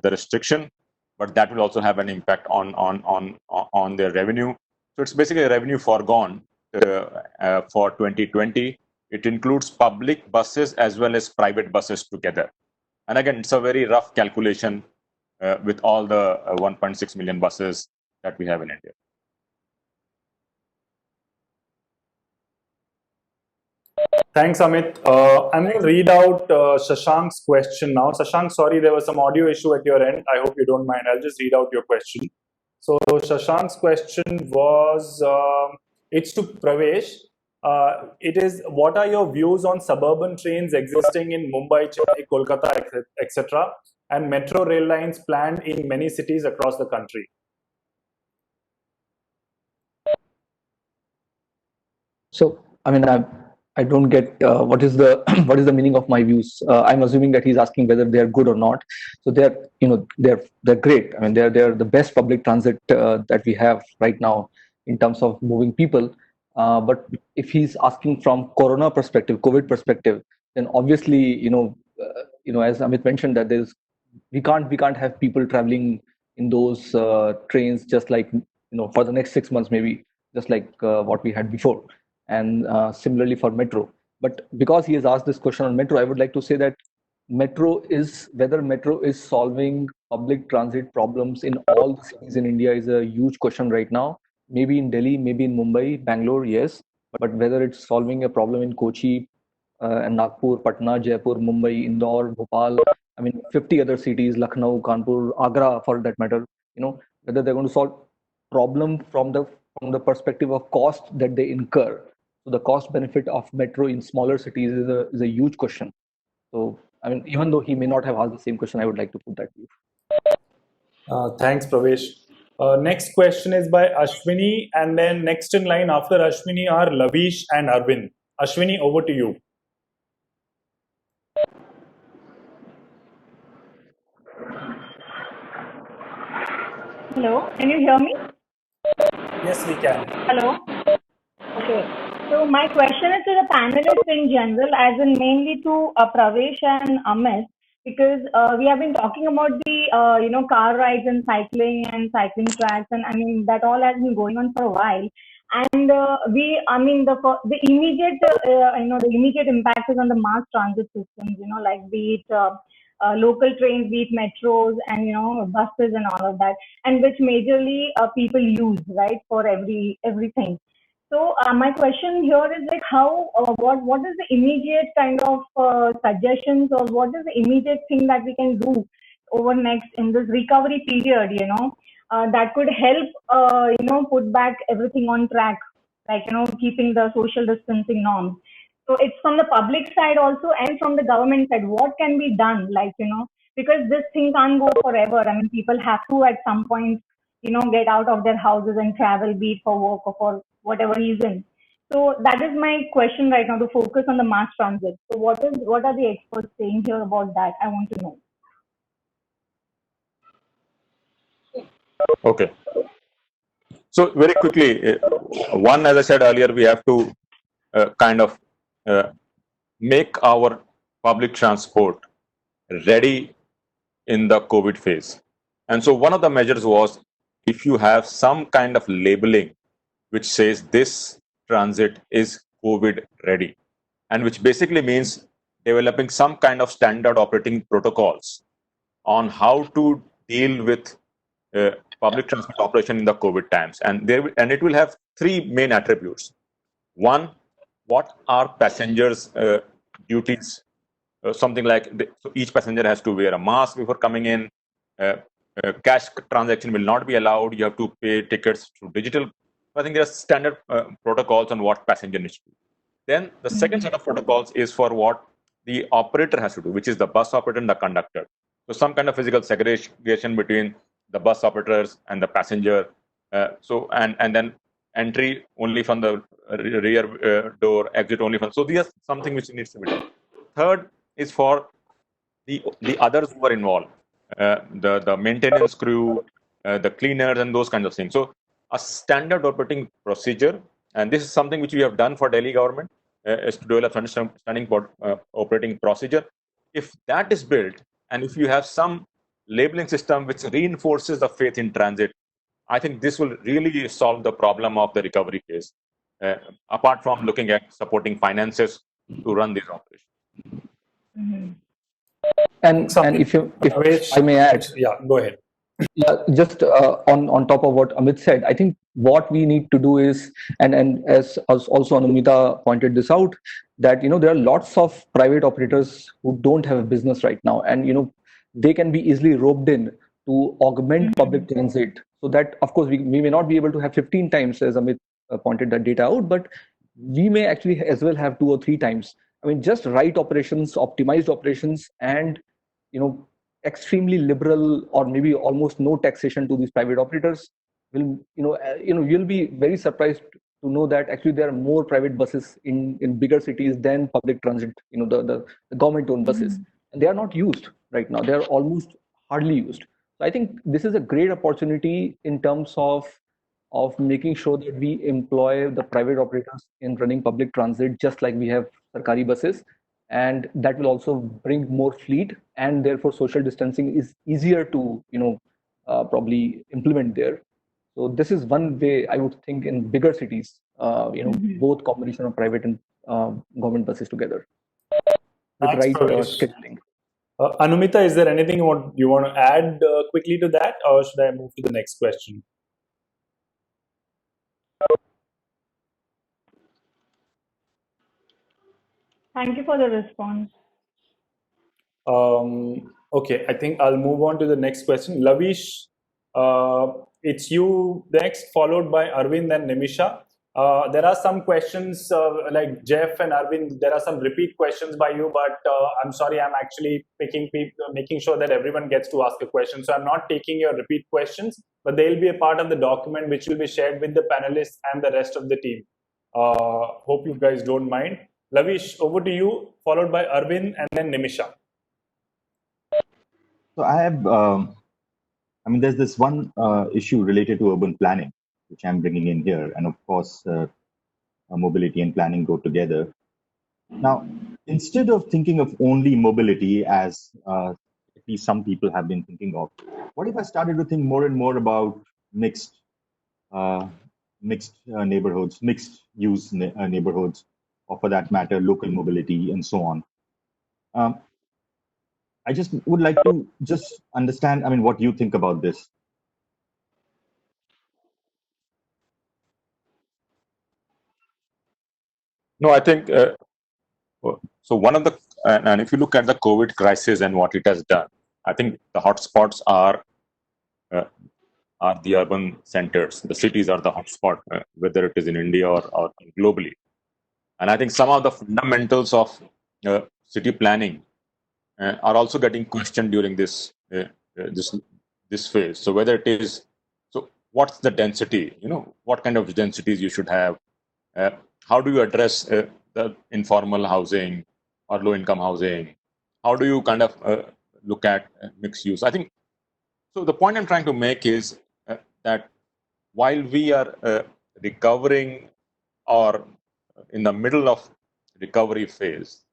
the restriction, but that will also have an impact on their revenue. So it's basically a revenue foregone for 2020. It includes public buses as well as private buses together. And again, it's a very rough calculation with all the 1.6 million buses that we have in India. Thanks, Amit. I'm going to read out Shashank's question now. Shashank, sorry, there was some audio issue at your end. I hope you don't mind. I'll just read out your question. So Shashank's question was, it's to Pravesh. It is, what are your views on suburban trains existing in Mumbai, Chennai, Kolkata, etc., and metro rail lines planned in many cities across the country? So, I mean, I don't get what is the what is the meaning of my views. I'm assuming that he's asking whether they are good or not. So they're they're great. I mean they're the best public transit that we have right now in terms of moving people. But if he's asking from Corona perspective, COVID perspective, then obviously as Amit mentioned that we can't have people traveling in those trains just like for the next 6 months maybe, just like what we had before, and similarly for metro. But because he has asked this question on metro, I would like to say that whether metro is solving public transit problems in all the cities in India is a huge question right now. Maybe in Delhi, maybe in Mumbai, Bangalore, yes, but whether it's solving a problem in Kochi and Nagpur, Patna, Jaipur, Mumbai, Indore, Bhopal, I mean 50 other cities, Lucknow, Kanpur, Agra for that matter, whether they're going to solve problem from the perspective of cost that they incur. So the cost benefit of metro in smaller cities is a huge question. So I mean, even though he may not have asked the same question, I would like to put that to you. Thanks, Pravesh. Next question is by Ashwini, and then next in line after Ashwini are Lavish and Arvind. Ashwini, over to you. Hello, can you hear me? Yes, we can. Hello. Okay. So my question is to the panelists in general, as in mainly to Pravesh and Amit, because we have been talking about the car rides and cycling tracks, and I mean that all has been going on for a while. And the immediate the immediate impact is on the mass transit systems, like be it local trains, be it metros, and buses and all of that, and which majorly people use, right, for everything. So my question here is like how what is the immediate kind of suggestions, or what is the immediate thing that we can do over next in this recovery period, that could help put back everything on track, like keeping the social distancing norms. So it's from the public side also and from the government side. What can be done, like because this thing can't go forever. I mean, people have to at some point get out of their houses and travel, be it for work or for whatever reason. So that is my question right now, to focus on the mass transit. So what are the experts saying here about that? I want to know. Okay. So very quickly, one, as I said earlier, we have to kind of make our public transport ready in the COVID phase. And so one of the measures was, if you have some kind of labeling which says this transit is COVID ready, and which basically means developing some kind of standard operating protocols on how to deal with public transport operation in the COVID times. And it will have three main attributes. One, what are passengers' duties? Something like so each passenger has to wear a mask before coming in. Cash transaction will not be allowed. You have to pay tickets through digital. I think there are standard protocols on what passenger needs to do. Then the second set of protocols is for what the operator has to do, which is the bus operator and the conductor. So some kind of physical segregation between the bus operators and the passenger. And then entry only from the rear door, exit only from. So these are something which needs to be done. Third is for the others who are involved, the maintenance crew, the cleaners, and those kinds of things. So a standard operating procedure, and this is something which we have done for Delhi government, is to develop standing operating procedure. If that is built, and if you have some labeling system which reinforces the faith in transit, I think this will really solve the problem of the recovery phase, apart from looking at supporting finances to run these operations. Mm-hmm. And if I may add, yeah, go ahead. Yeah, just on top of what Amit said, I think what we need to do is, and as also Anumita pointed this out, that there are lots of private operators who don't have a business right now, and they can be easily roped in to augment public transit. So that, of course, we may not be able to have 15 times, as Amit pointed that data out, but we may actually as well have 2 or 3 times. I mean, just right operations, optimized operations, and extremely liberal or maybe almost no taxation to these private operators will you'll be very surprised to know that actually there are more private buses in bigger cities than public transit, the government-owned buses. And they are not used right now. They are almost hardly used. So I think this is a great opportunity in terms of making sure that we employ the private operators in running public transit, just like we have Sarkari buses. And that will also bring more fleet, and therefore social distancing is easier to, probably implement there. So this is one way I would think in bigger cities, both combination of private and government buses together with Thanks, right Pravesh. scheduling. Anumita, is there anything you want to add quickly to that, or should I move to the next question? Thank you for the response. Okay, I think I'll move on to the next question. Lavish, it's you next, followed by Arvind and Nimisha. There are some questions like Jeff and Arvind. There are some repeat questions by you, but I'm sorry, I'm actually making sure that everyone gets to ask a question. So I'm not taking your repeat questions, but they'll be a part of the document which will be shared with the panelists and the rest of the team. Hope you guys don't mind. Lavish, over to you, followed by Arvind and then Nimisha. So I have, there's this one issue related to urban planning, which I'm bringing in here. And of course, mobility and planning go together. Now, instead of thinking of only mobility as at least some people have been thinking of, what if I started to think more and more about mixed neighborhoods, mixed use neighborhoods, or for that matter, local mobility and so on. I just would like to just understand, what you think about this. No, I think, so one of the, and if you look at the COVID crisis and what it has done, I think the hotspots are the urban centers. The cities are the hotspot, whether it is in India or globally. And I think some of the fundamentals of city planning are also getting questioned during this phase. So whether it is, so what's the density? What kind of densities you should have? How do you address the informal housing or low-income housing? How do you kind of look at mixed use? I think so. The point I'm trying to make is that while we are recovering or in the middle of recovery phase,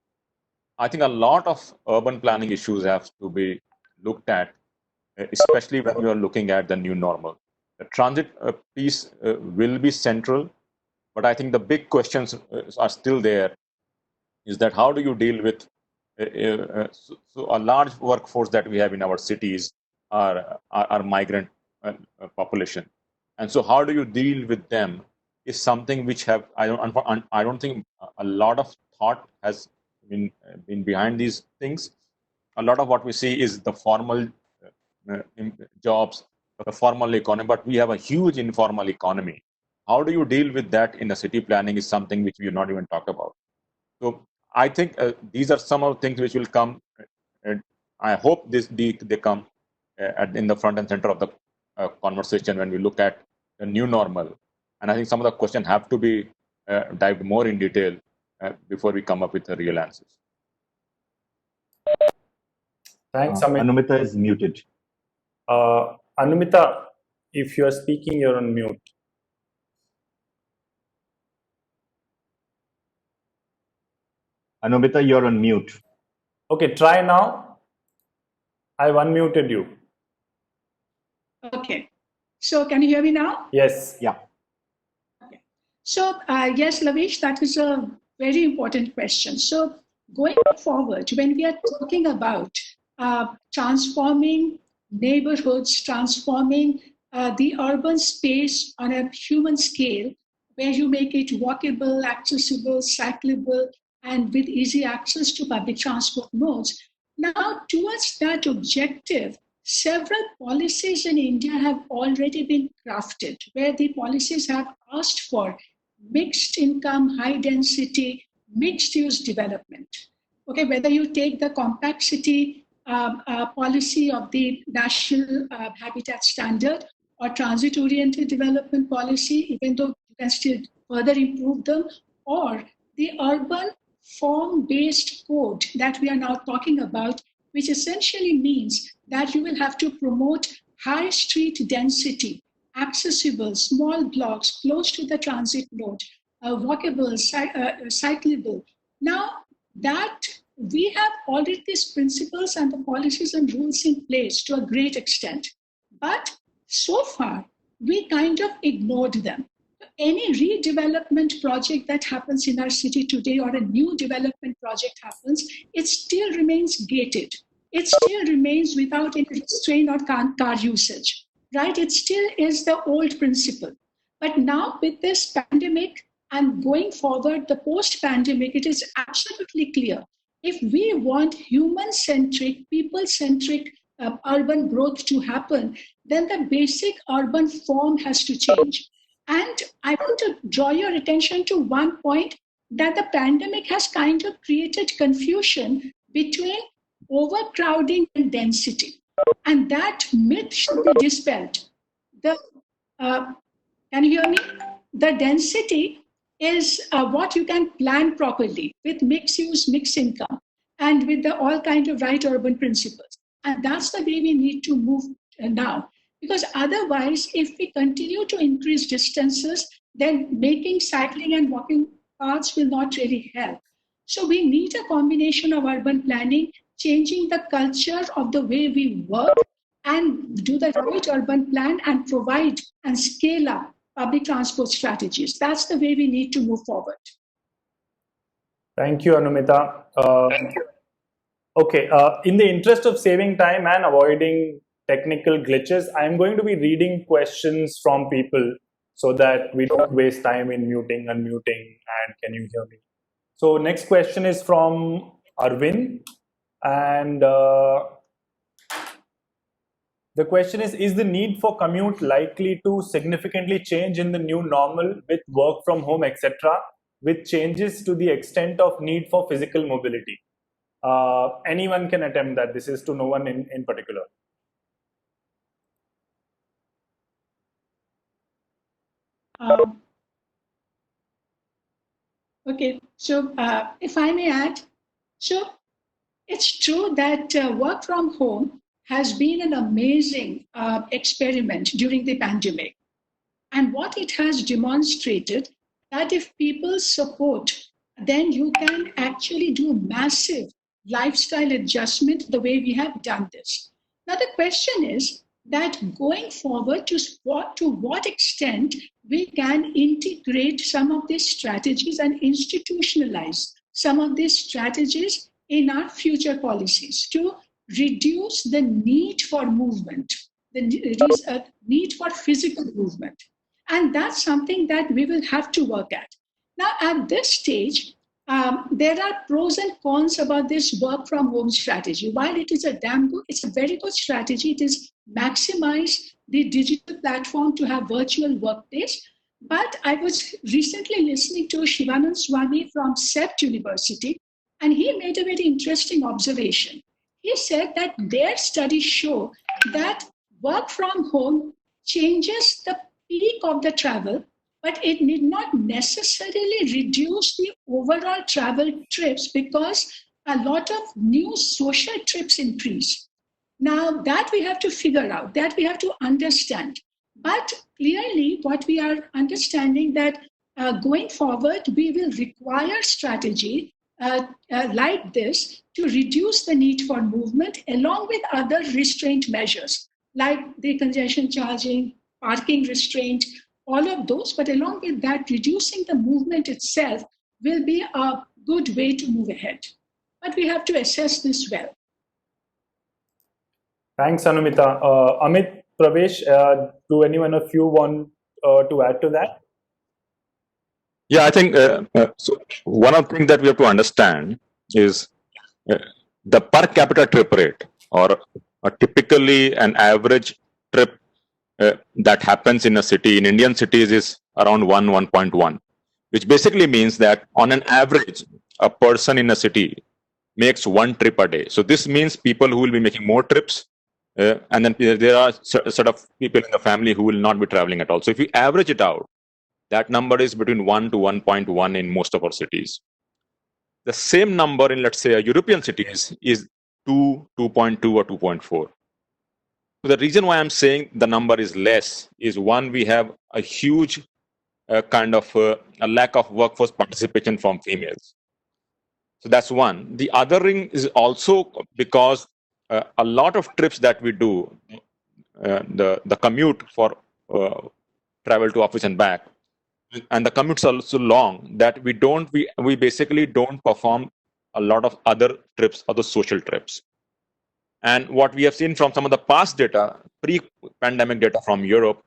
I think a lot of urban planning issues have to be looked at, especially when you are looking at the new normal. The transit piece will be central, but I think the big questions are still there. Is that how do you deal with so a large workforce that we have in our cities are migrant population, and so how do you deal with them is something which I don't think a lot of thought has been behind these things. A lot of what we see is the formal jobs, the formal economy, but we have a huge informal economy. How do you deal with that in a city planning is something which we have not even talked about. So I think these are some of the things which will come, and I hope they come in the front and center of the conversation when we look at the new normal. And I think some of the questions have to be dived more in detail before we come up with the real answers. Thanks, Amit. Anumita is muted. Anumita, if you are speaking, you're on mute. Anumita, you're on mute. Okay, try now. I've unmuted you. Okay. So can you hear me now? Yes. Yeah. Okay. So yes, Lavish, that is a very important question. So going forward, when we are talking about transforming neighborhoods, transforming the urban space on a human scale, where you make it walkable, accessible, cyclable, and with easy access to public transport modes. Now, towards that objective, several policies in India have already been crafted, where the policies have asked for mixed income, high density, mixed use development. Okay, whether you take the compact city policy of the National Habitat Standard or transit oriented development policy, even though you can still further improve them, or the urban form-based code that we are now talking about, which essentially means that you will have to promote high street density, accessible, small blocks close to the transit node, walkable, cyclable. Now that we have already these principles and the policies and rules in place to a great extent, but so far we kind of ignored them. Any redevelopment project that happens in our city today, or a new development project happens, it still remains gated. It still remains without any restraint or car usage, right? It still is the old principle. But now with this pandemic and going forward, the post-pandemic, it is absolutely clear. If we want human-centric, people-centric urban growth to happen, then the basic urban form has to change. And I want to draw your attention to one point, that the pandemic has kind of created confusion between overcrowding and density. And that myth should be dispelled. Can you hear me? The density is what you can plan properly with mixed use, mixed income, and with the all kind of right urban principles. And that's the way we need to move now. Because otherwise, if we continue to increase distances, then making cycling and walking paths will not really help. So we need a combination of urban planning, changing the culture of the way we work, and do the right urban plan and provide and scale up public transport strategies. That's the way we need to move forward. Thank you, Anumita. Okay, in the interest of saving time and avoiding technical glitches, I'm going to be reading questions from people so that we don't waste time in muting, unmuting, and can you hear me? So next question is from Arvind, and the question is the need for commute likely to significantly change in the new normal with work from home, etc., with changes to the extent of need for physical mobility? Anyone can attempt that. This is to no one in particular. Okay, so if I may add, so it's true that work from home has been an amazing experiment during the pandemic. And what it has demonstrated, that if people support, then you can actually do massive lifestyle adjustment the way we have done this. Now the question is that going forward, to what extent we can integrate some of these strategies and institutionalize some of these strategies in our future policies to reduce the need for movement, the need for physical movement. And that's something that we will have to work at. Now, at this stage, there are pros and cons about this work from home strategy. While it is it's a very good strategy. It is maximize the digital platform to have virtual workplace. But I was recently listening to Shivanand Swami from CEPT University, and he made a very interesting observation. He said that their studies show that work from home changes the peak of the travel, but it need not necessarily reduce the overall travel trips because a lot of new social trips increase. Now that we have to figure out, that we have to understand. But clearly what we are understanding that going forward, we will require strategy like this to reduce the need for movement along with other restraint measures like the congestion charging, parking restraint, all of those, but along with that, reducing the movement itself will be a good way to move ahead. But we have to assess this well. Thanks, Anumita. Amit, Pravesh, do anyone of you want to add to that? Yeah, I think so. One of the things that we have to understand is the per capita trip rate, or typically an average trip that happens in a city, in Indian cities, is around 1.1, which basically means that on an average, a person in a city makes one trip a day. So this means people who will be making more trips, and then there are sort of people in the family who will not be traveling at all. So if you average it out, That number is between 1 to 1.1 in most of our cities. The same number in, let's say, a European cities is 2, 2.2 or 2.4. So the reason why I'm saying the number is less is, one, we have a huge a lack of workforce participation from females. So that's one. The other thing is also because a lot of trips that we do, the commute for travel to office and back, and the commutes are so long that we basically don't perform a lot of other trips, other social trips. And what we have seen from some of the past data, pre-pandemic data from Europe,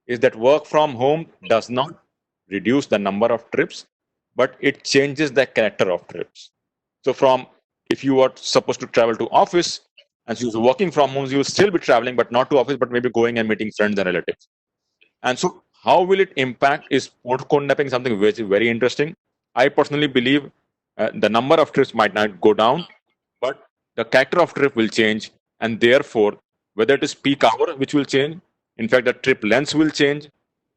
is that work from home does not reduce the number of trips, but it changes the character of trips. So from, if you are supposed to travel to office, and you're working from home, you will still be traveling, but not to office, but maybe going and meeting friends and relatives. And so how will it impact is code something which is very interesting. I personally believe the number of trips might not go down, but the character of trip will change. And therefore, whether it is peak hour, which will change, in fact, the trip lengths will change,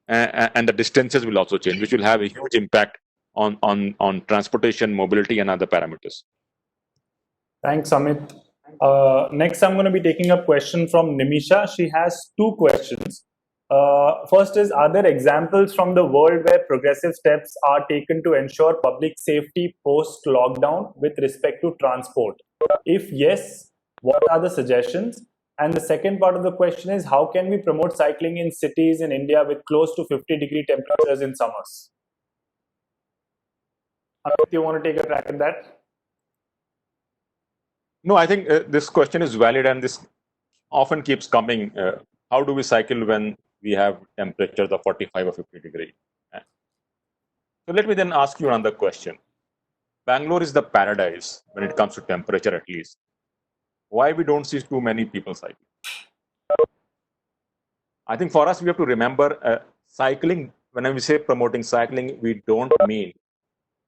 and the distances will also change, which will have a huge impact on transportation, mobility, and other parameters. Thanks, Amit. Next, I'm going to be taking a question from Nimisha. She has two questions. First is, are there examples from the world where progressive steps are taken to ensure public safety post-lockdown with respect to transport? If yes, what are the suggestions? And the second part of the question is, how can we promote cycling in cities in India with close to 50-degree temperatures in summers? Amit, you want to take a crack at that? No, I think this question is valid, and this often keeps coming. How do we cycle when we have temperatures of 45 or 50 degrees? So let me then ask you another question. Bangalore is the paradise when it comes to temperature, at least. Why we don't see too many people cycling? I think for us, we have to remember cycling. When we say promoting cycling, we don't mean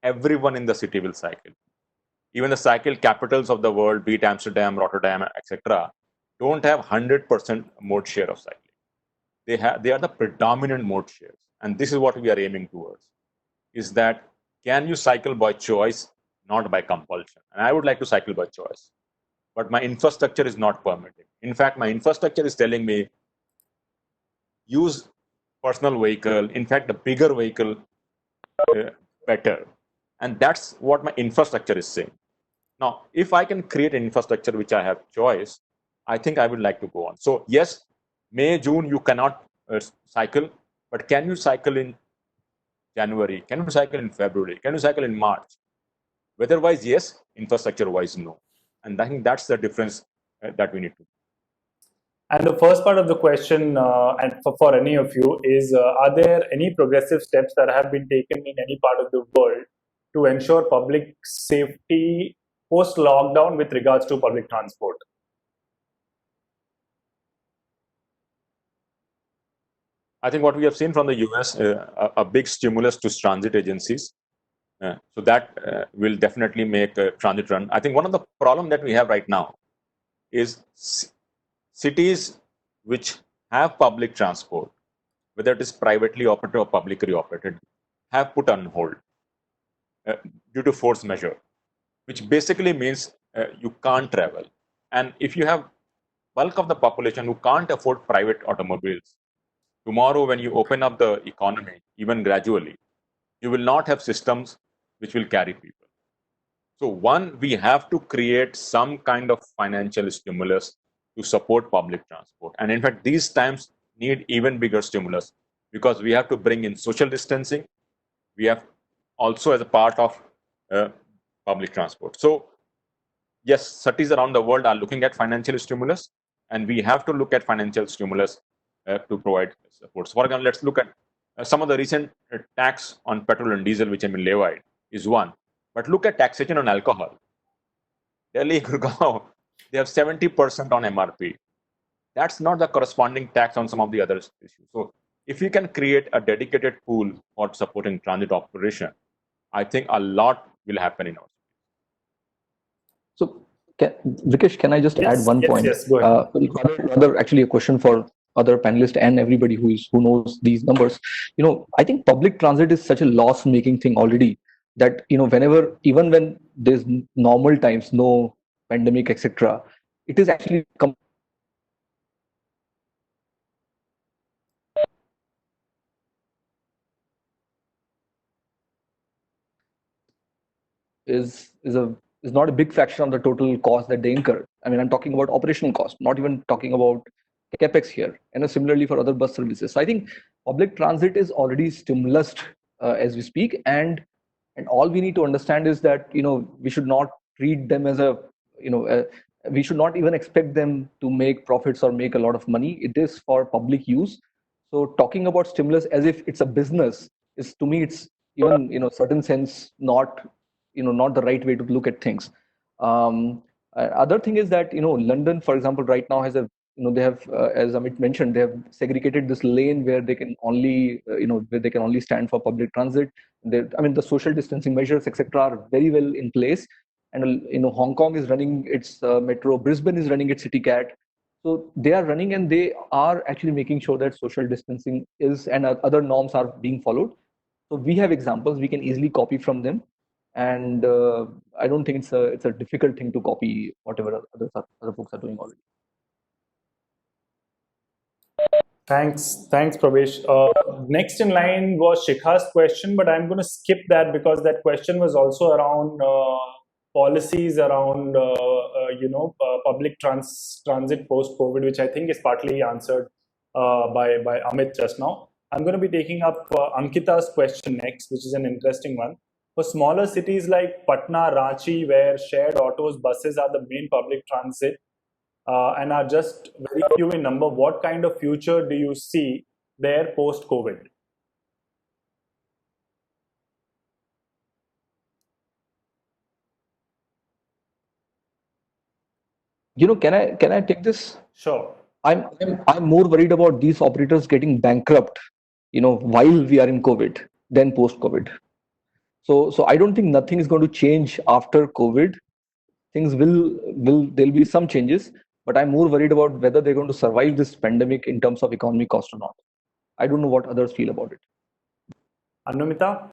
everyone in the city will cycle. Even the cycle capitals of the world, be it Amsterdam, Rotterdam, etc., don't have 100% mode share of cycling. They are the predominant mode shares. And this is what we are aiming towards, is that can you cycle by choice, not by compulsion? And I would like to cycle by choice, but my infrastructure is not permitting. In fact, my infrastructure is telling me use personal vehicle, in fact, a bigger vehicle better. And that's what my infrastructure is saying. Now, if I can create an infrastructure which I have choice, I think I would like to go on. So yes, May, June, you cannot cycle, but can you cycle in January? Can you cycle in February? Can you cycle in March? Weather-wise, yes. Infrastructure-wise, no. And I think that's the difference that we need to. And the first part of the question, and for any of you, is are there any progressive steps that have been taken in any part of the world to ensure public safety post-lockdown with regards to public transport? I think what we have seen from the US, a big stimulus to transit agencies. So that will definitely make transit run. I think one of the problems that we have right now is cities which have public transport, whether it is privately operated or publicly operated, have put on hold due to force majeure, which basically means you can't travel. And if you have bulk of the population who can't afford private automobiles, tomorrow when you open up the economy, even gradually, you will not have systems which will carry people. So one, we have to create some kind of financial stimulus to support public transport. And in fact, these times need even bigger stimulus, because we have to bring in social distancing. We have also as a part of public transport. So yes, cities around the world are looking at financial stimulus, and we have to look at financial stimulus to provide support. So for example, let's look at some of the recent tax on petrol and diesel which have been levied is one. But look at taxation on alcohol. Delhi, Gurgaon, they have 70% on MRP. That's not the corresponding tax on some of the other issues. So if we can create a dedicated pool for supporting transit operation, I think a lot will happen in our. So, Vikesh, can I just add one point? Yes, go ahead. Rather, actually, a question for other panelists and everybody who knows these numbers, I think public transit is such a loss making thing already, that whenever, even when there's normal times, no pandemic, etc., it is actually is not a big fraction of the total cost that they incur. I mean, I'm talking about operational cost, not even talking about capex here. And similarly for other bus services. So I think public transit is already stimulus as we speak, and all we need to understand is that we should not treat them as we should not even expect them to make profits or make a lot of money. It is for public use. So talking about stimulus as if it's a business is, to me, it's even certain sense not the right way to look at things. Other thing is that London, for example, right now has a they have, as Amit mentioned, they have segregated this lane where they can only where they can only stand for public transit. I mean, the social distancing measures, etc., are very well in place. And Hong Kong is running its metro, Brisbane is running its city cat. So they are running, and they are actually making sure that social distancing is and other norms are being followed. So we have examples we can easily copy from them, and I don't think it's a difficult thing to copy whatever other folks are doing already. Thanks, Pravesh. Next in line was Shikha's question, but I'm going to skip that because that question was also around policies around public transit post COVID, which I think is partly answered by Amit just now. I'm going to be taking up Ankita's question next, which is an interesting one. For smaller cities like Patna, Ranchi, where shared autos, buses are the main public transit and are just very few in number, what kind of future do you see there post-COVID? Can I take this? Sure. I'm more worried about these operators getting bankrupt, while we are in COVID than post-COVID. So I don't think nothing is going to change after COVID. Things there'll be some changes, but I'm more worried about whether they're going to survive this pandemic in terms of economic cost or not. I don't know what others feel about it. Anumita?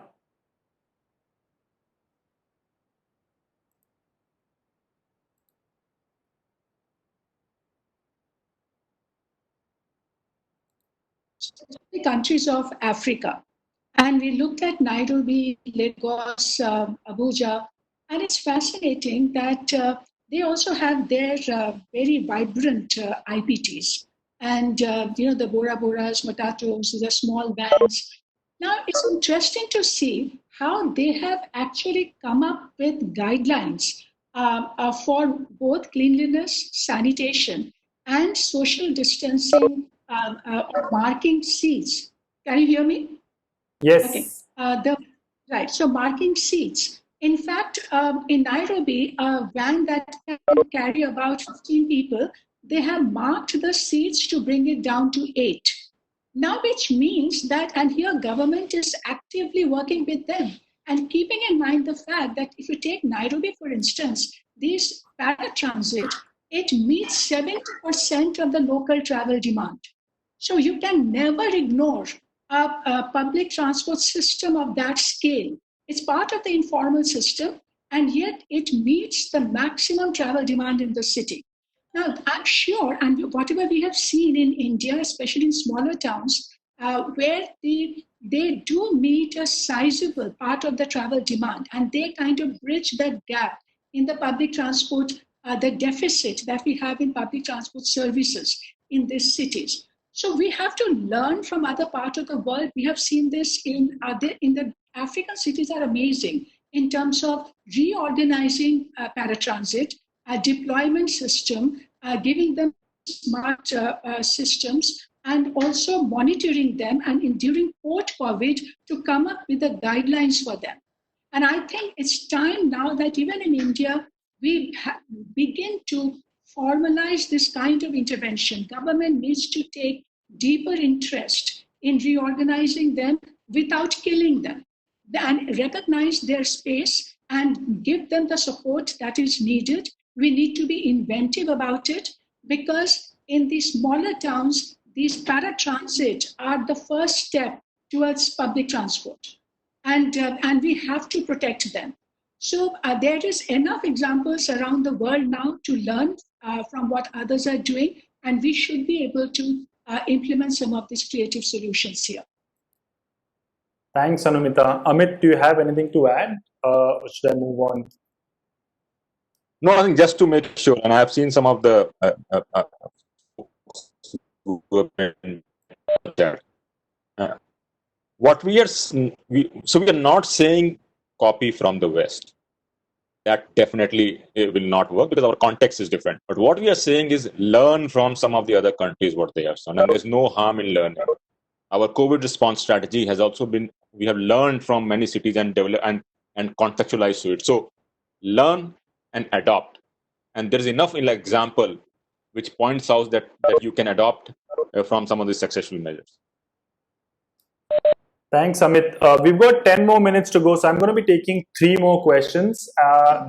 The countries of Africa. And we looked at Nairobi, Lagos, Abuja, and it's fascinating that they also have their very vibrant IPTs. And, the Bora Boras, Matatos, the small vans. Now, it's interesting to see how they have actually come up with guidelines for both cleanliness, sanitation, and social distancing or marking seats. Can you hear me? Yes. Okay. Right. So marking seats. In fact, in Nairobi, a van that can carry about 15 people, they have marked the seats to bring it down to 8. Now, which means that, and here government is actively working with them and keeping in mind the fact that if you take Nairobi, for instance, these paratransit, it meets 70% of the local travel demand. So you can never ignore a public transport system of that scale. It's part of the informal system, and yet it meets the maximum travel demand in the city. Now, I'm sure, and whatever we have seen in India, especially in smaller towns, where they do meet a sizable part of the travel demand, and they kind of bridge that gap in the public transport, the deficit that we have in public transport services in these cities. So we have to learn from other parts of the world. We have seen this in the African cities are amazing in terms of reorganizing paratransit, a deployment system, giving them smart systems, and also monitoring them, and during post-COVID to come up with the guidelines for them. And I think it's time now that even in India, we begin to formalize this kind of intervention. Government needs to take deeper interest in reorganizing them without killing them, and recognize their space and give them the support that is needed. We need to be inventive about it, because in the smaller towns, these paratransit are the first step towards public transport, and we have to protect them. So there is enough examples around the world now to learn from what others are doing, and we should be able to implement some of these creative solutions here. Thanks, Anumita. Amit, do you have anything to add? Or should I move on? No, I think just to make sure, and I have seen some of the what we are so we are not saying copy from the West. That definitely will not work because our context is different. But what we are saying is learn from some of the other countries what they have done, and there's no harm in learning. Our COVID response strategy has also been, we have learned from many cities and develop and contextualized to it. So learn and adopt. And there is enough example which points out that you can adopt from some of these successful measures. Thanks, Amit. We've got 10 more minutes to go, so I'm going to be taking 3 more questions.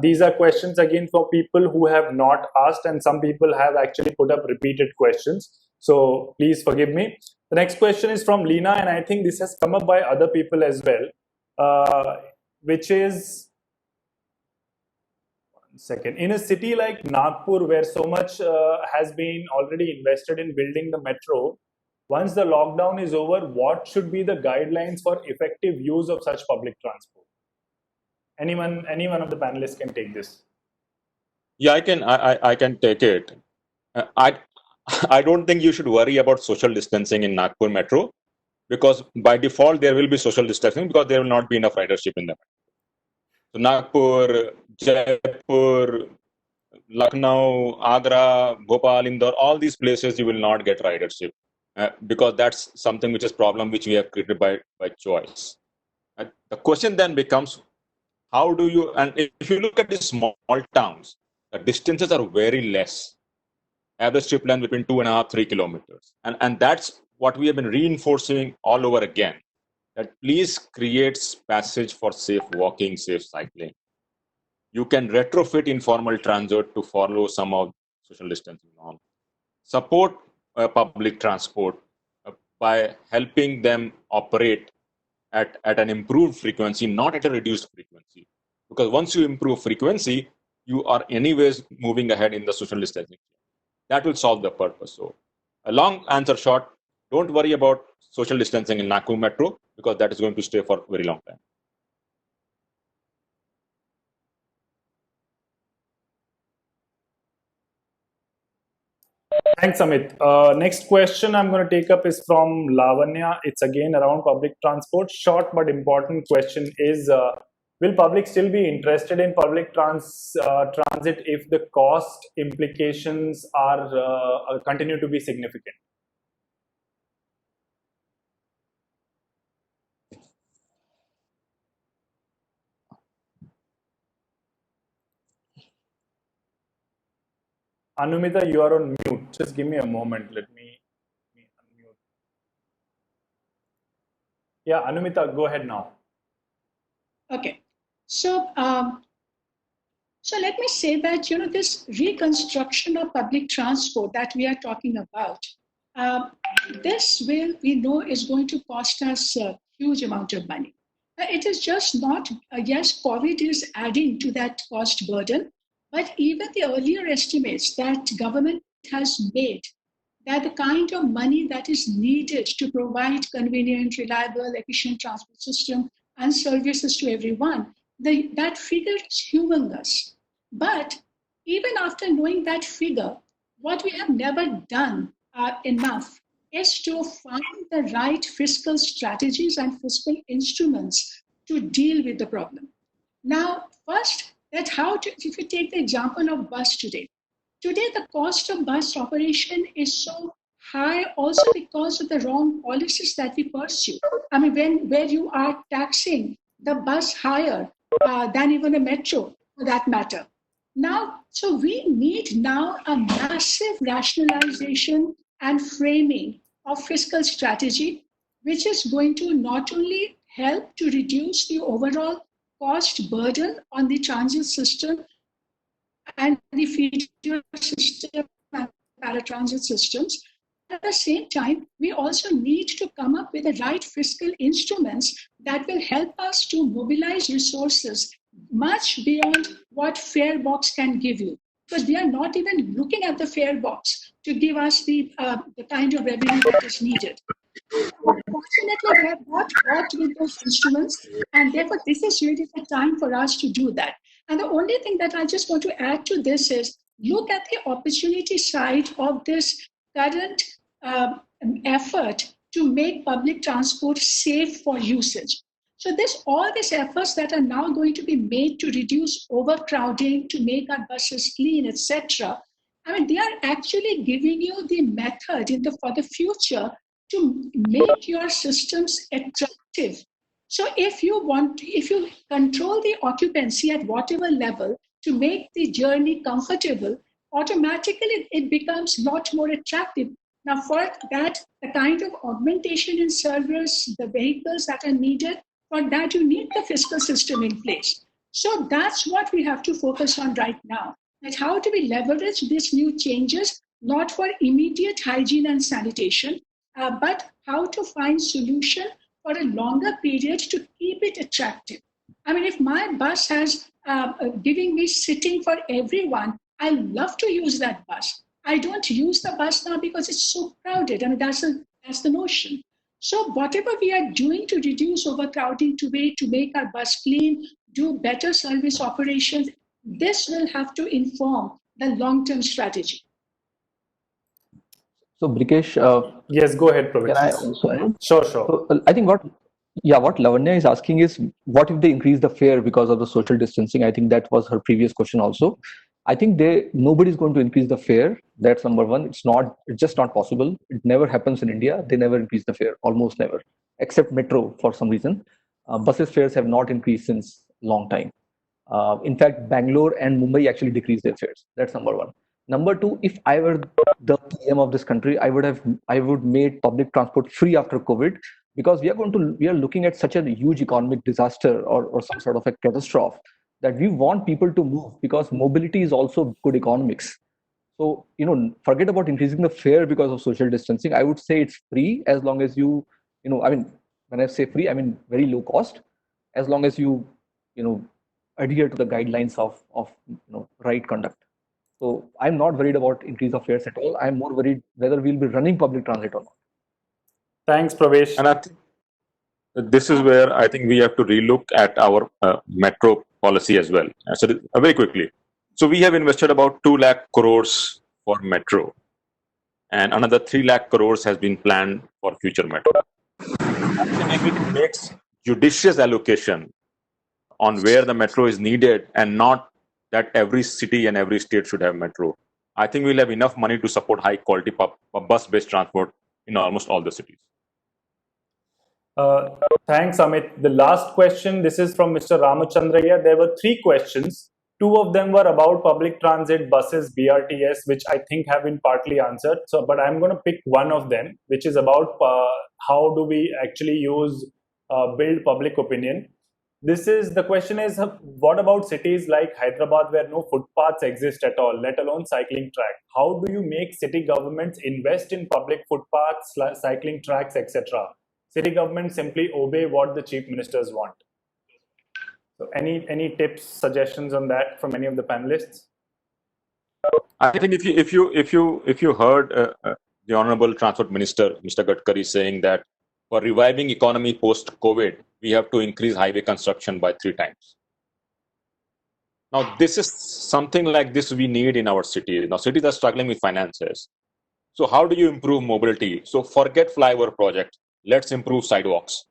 These are questions again for people who have not asked, and some people have actually put up repeated questions. So please forgive me. The next question is from Leena, and I think this has come up by other people as well, which is, one second, in a city like Nagpur, where so much has been already invested in building the metro, once the lockdown is over, what should be the guidelines for effective use of such public transport? Any one of the panelists can take this. Yeah, I can take it. I don't think you should worry about social distancing in Nagpur metro, because by default there will be social distancing because there will not be enough ridership in the metro. So Nagpur, Jaipur, Lucknow, Agra, Bhopal, Indore, all these places you will not get ridership. Because that's something which is problem which we have created by choice. The question then becomes, how do you, and if you look at these small towns, the distances are very less. Average trip length between 2.5-3 kilometers. And that's what we have been reinforcing all over again, that please create passage for safe walking, safe cycling. You can retrofit informal transit to follow some of social distancing norms. Support public transport by helping them operate at an improved frequency, not at a reduced frequency. Because once you improve frequency, you are anyways moving ahead in the social distancing. That will solve the purpose. So a long answer short, don't worry about social distancing in Nagpur metro, because that is going to stay for a very long time. Thanks, Amit. Next question I'm going to take up is from Lavanya. It's again around public transport. Short but important question is, will public still be interested in public transit if the cost implications are continue to be significant? Anumita, you are on mute. Just give me a moment. Let me unmute. Yeah, Anumita, go ahead now. Okay. So, so let me say that, this reconstruction of public transport that we are talking about, this we know is going to cost us a huge amount of money. It is just not, yes, COVID is adding to that cost burden, but even the earlier estimates that government has made, that the kind of money that is needed to provide convenient, reliable, efficient transport system and services to everyone, that figure is humongous. But even after knowing that figure, what we have never done enough is to find the right fiscal strategies and fiscal instruments to deal with the problem. Now, first, if you take the example of bus today, the cost of bus operation is so high also because of the wrong policies that we pursue. I mean, where you are taxing the bus higher than even a metro, for that matter. Now, so we need now a massive rationalization and framing of fiscal strategy, which is going to not only help to reduce the overall cost burden on the transit system and the feeder system and paratransit systems, at the same time, we also need to come up with the right fiscal instruments that will help us to mobilize resources much beyond what fare box can give you. Because we are not even looking at the fare box to give us the kind of revenue that is needed. Fortunately, we have not worked with those instruments, and therefore, this is really the time for us to do that. And the only thing that I just want to add to this is look at the opportunity side of this current effort to make public transport safe for usage. So all these efforts that are now going to be made to reduce overcrowding, to make our buses clean, etc. I mean, they are actually giving you the method for the future to make your systems attractive. So if you control the occupancy at whatever level to make the journey comfortable, automatically it becomes a lot more attractive. Now for that, the kind of augmentation in servers, the vehicles that are needed, for that you need the fiscal system in place. So that's what we have to focus on right now. That how do we leverage these new changes, not for immediate hygiene and sanitation, but how to find solution for a longer period to keep it attractive. I mean, if my bus has giving me sitting for everyone, I love to use that bus. I don't use the bus now because it's so crowded. I mean, that's the notion. So whatever we are doing to reduce overcrowding, to make our bus clean, do better service operations, this will have to inform the long-term strategy. So Brikesh, yes, go ahead, Pravesh. Can I also add? Sure. So, I think what Lavanya is asking is, what if they increase the fare because of the social distancing? I think that was her previous question also. I think nobody's going to increase the fare. That's number one. It's just not possible. It never happens in India. They never increase the fare, almost never, except metro for some reason. Buses fares have not increased since long time. In fact, Bangalore and Mumbai actually decreased their fares. That's number one. Number two, if I were the PM of this country, I would make public transport free after COVID, because we are looking at such a huge economic disaster or some sort of a catastrophe, that we want people to move, because mobility is also good economics. So, forget about increasing the fare because of social distancing. I would say it's free as long as you, I mean, when I say free, I mean very low cost, as long as you, adhere to the guidelines of right conduct. So I'm not worried about increase of fares at all. I'm more worried whether we'll be running public transit or not. Thanks, Pravesh. And I think this is where I think we have to relook at our metro policy as well. So very quickly. So we have invested about 2 lakh crores for metro, and another 3 lakh crores has been planned for future metro. And if it makes judicious allocation on where the metro is needed, and not that every city and every state should have metro, I think we'll have enough money to support high quality bus-based transport in almost all the cities. Thanks, Amit. The last question, this is from Mr. Ramachandraya. There were 3 questions. 2 of them were about public transit, buses, BRTS, which I think have been partly answered. So, but I'm going to pick one of them, which is about how do we actually build public opinion. The question is, what about cities like Hyderabad where no footpaths exist at all, let alone cycling track? How do you make city governments invest in public footpaths, cycling tracks, etc.? City governments simply obey what the chief ministers want. So any tips, suggestions on that from any of the panelists? I think if you heard the Honorable Transport Minister, Mr. Gadkari, saying that for reviving economy post-COVID, we have to increase highway construction by 3 times. Now, this is something like this we need in our cities. Now, cities are struggling with finances. So how do you improve mobility? So forget flyover project. Let's improve sidewalks.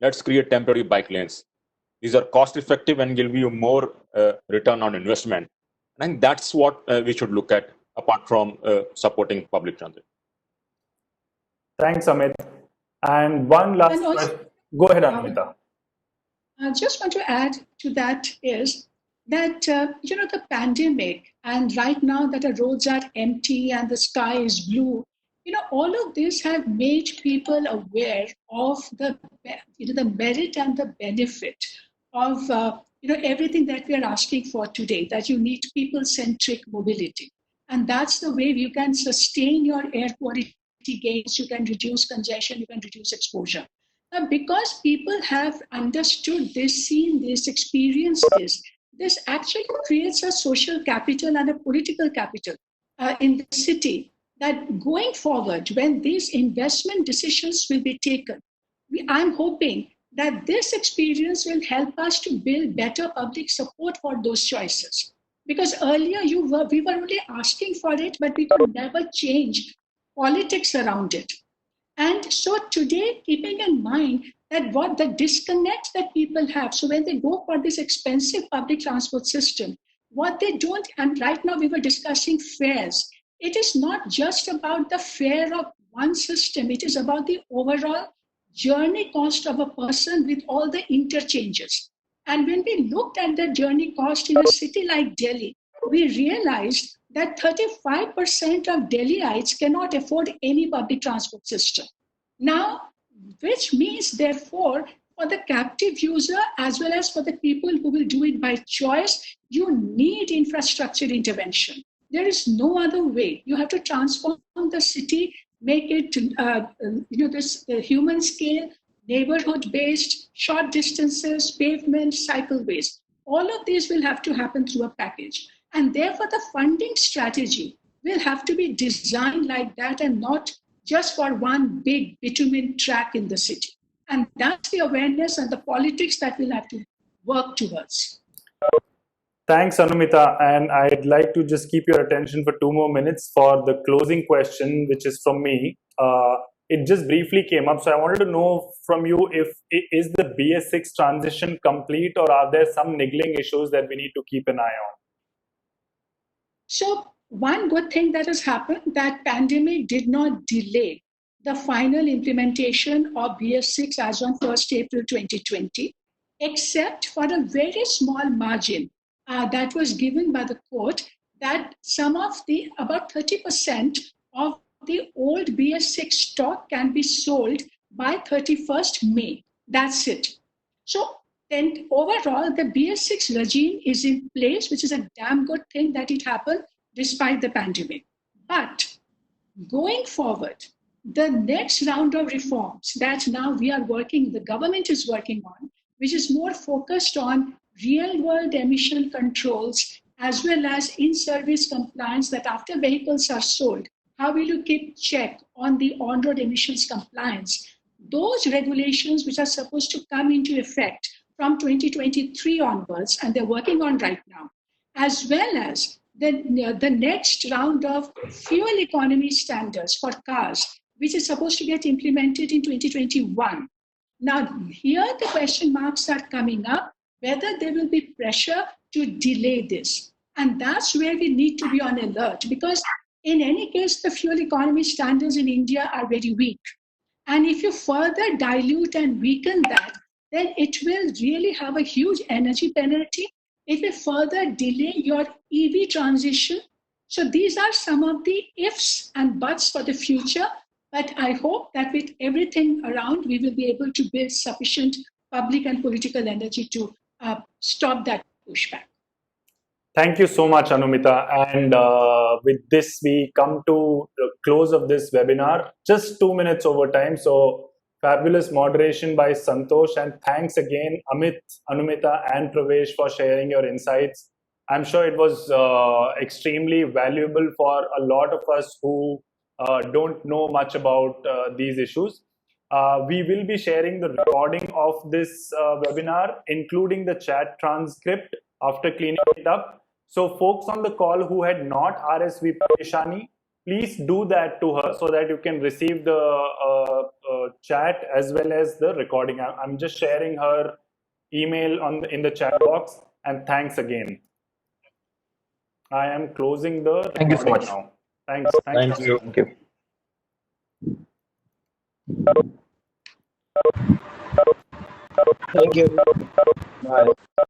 Let's create temporary bike lanes. These are cost-effective and give you more return on investment. I think that's what we should look at, apart from supporting public transit. Thanks, Amit. And one last question. Go ahead, Anumita. I just want to add to that is that, the pandemic, and right now that the roads are empty and the sky is blue, all of this have made people aware of the merit and the benefit of, everything that we are asking for today, that you need people-centric mobility. And that's the way you can sustain your air quality mobility gains, you can reduce congestion, you can reduce exposure. Now, because people have understood this, seen this, experienced this actually creates a social capital and a political capital in the city, that going forward, when these investment decisions will be taken, I'm hoping that this experience will help us to build better public support for those choices. Because earlier we were only asking for it, but we could never change politics around it. And so today, keeping in mind that what the disconnect that people have, so when they go for this expensive public transport system, what they don't, and right now we were discussing fares, it is not just about the fare of one system, it is about the overall journey cost of a person with all the interchanges. And when we looked at the journey cost in a city like Delhi, we realized that 35% of Delhiites cannot afford any public transport system. Now, which means, therefore, for the captive user as well as for the people who will do it by choice, you need infrastructure intervention. There is no other way. You have to transform the city, make it this human scale, neighborhood-based, short distances, pavements, cycleways. All of these will have to happen through a package. And therefore, the funding strategy will have to be designed like that, and not just for one big bitumen track in the city. And that's the awareness and the politics that we'll have to work towards. Thanks, Anumita. And I'd like to just keep your attention for 2 more minutes for the closing question, which is from me. It just briefly came up. So I wanted to know from you, is the BS6 transition complete, or are there some niggling issues that we need to keep an eye on? So one good thing that has happened, that pandemic did not delay the final implementation of BS6 as on 1st April 2020, except for a very small margin that was given by the court, that some of the, about 30% of the old BS6 stock can be sold by 31st May. That's it. So then overall, the BS6 regime is in place, which is a damn good thing that it happened despite the pandemic. But going forward, the next round of reforms that now we are working, the government is working on, which is more focused on real world emission controls as well as in-service compliance, that after vehicles are sold, how will you keep check on the on-road emissions compliance? Those regulations which are supposed to come into effect from 2023 onwards, and they're working on right now, as well as the next round of fuel economy standards for cars, which is supposed to get implemented in 2021. Now, here the question marks are coming up, whether there will be pressure to delay this. And that's where we need to be on alert, because in any case, the fuel economy standards in India are very weak. And if you further dilute and weaken that, then it will really have a huge energy penalty. It will further delay your EV transition. So these are some of the ifs and buts for the future. But I hope that with everything around, we will be able to build sufficient public and political energy to stop that pushback. Thank you so much, Anumita. And with this, we come to the close of this webinar. Just 2 minutes over time. So fabulous moderation by Santosh. And thanks again, Amit, Anumita, and Pravesh for sharing your insights. I'm sure it was extremely valuable for a lot of us who don't know much about these issues. We will be sharing the recording of this webinar, including the chat transcript after cleaning it up. So folks on the call who had not RSVP'd Ishani, please do that to her so that you can receive the chat as well as the recording. I'm just sharing her email in the chat box, and thanks again. I am closing the recording. Thank you so much. Now. Thanks. Thank you. Thank you. Thank you. Bye.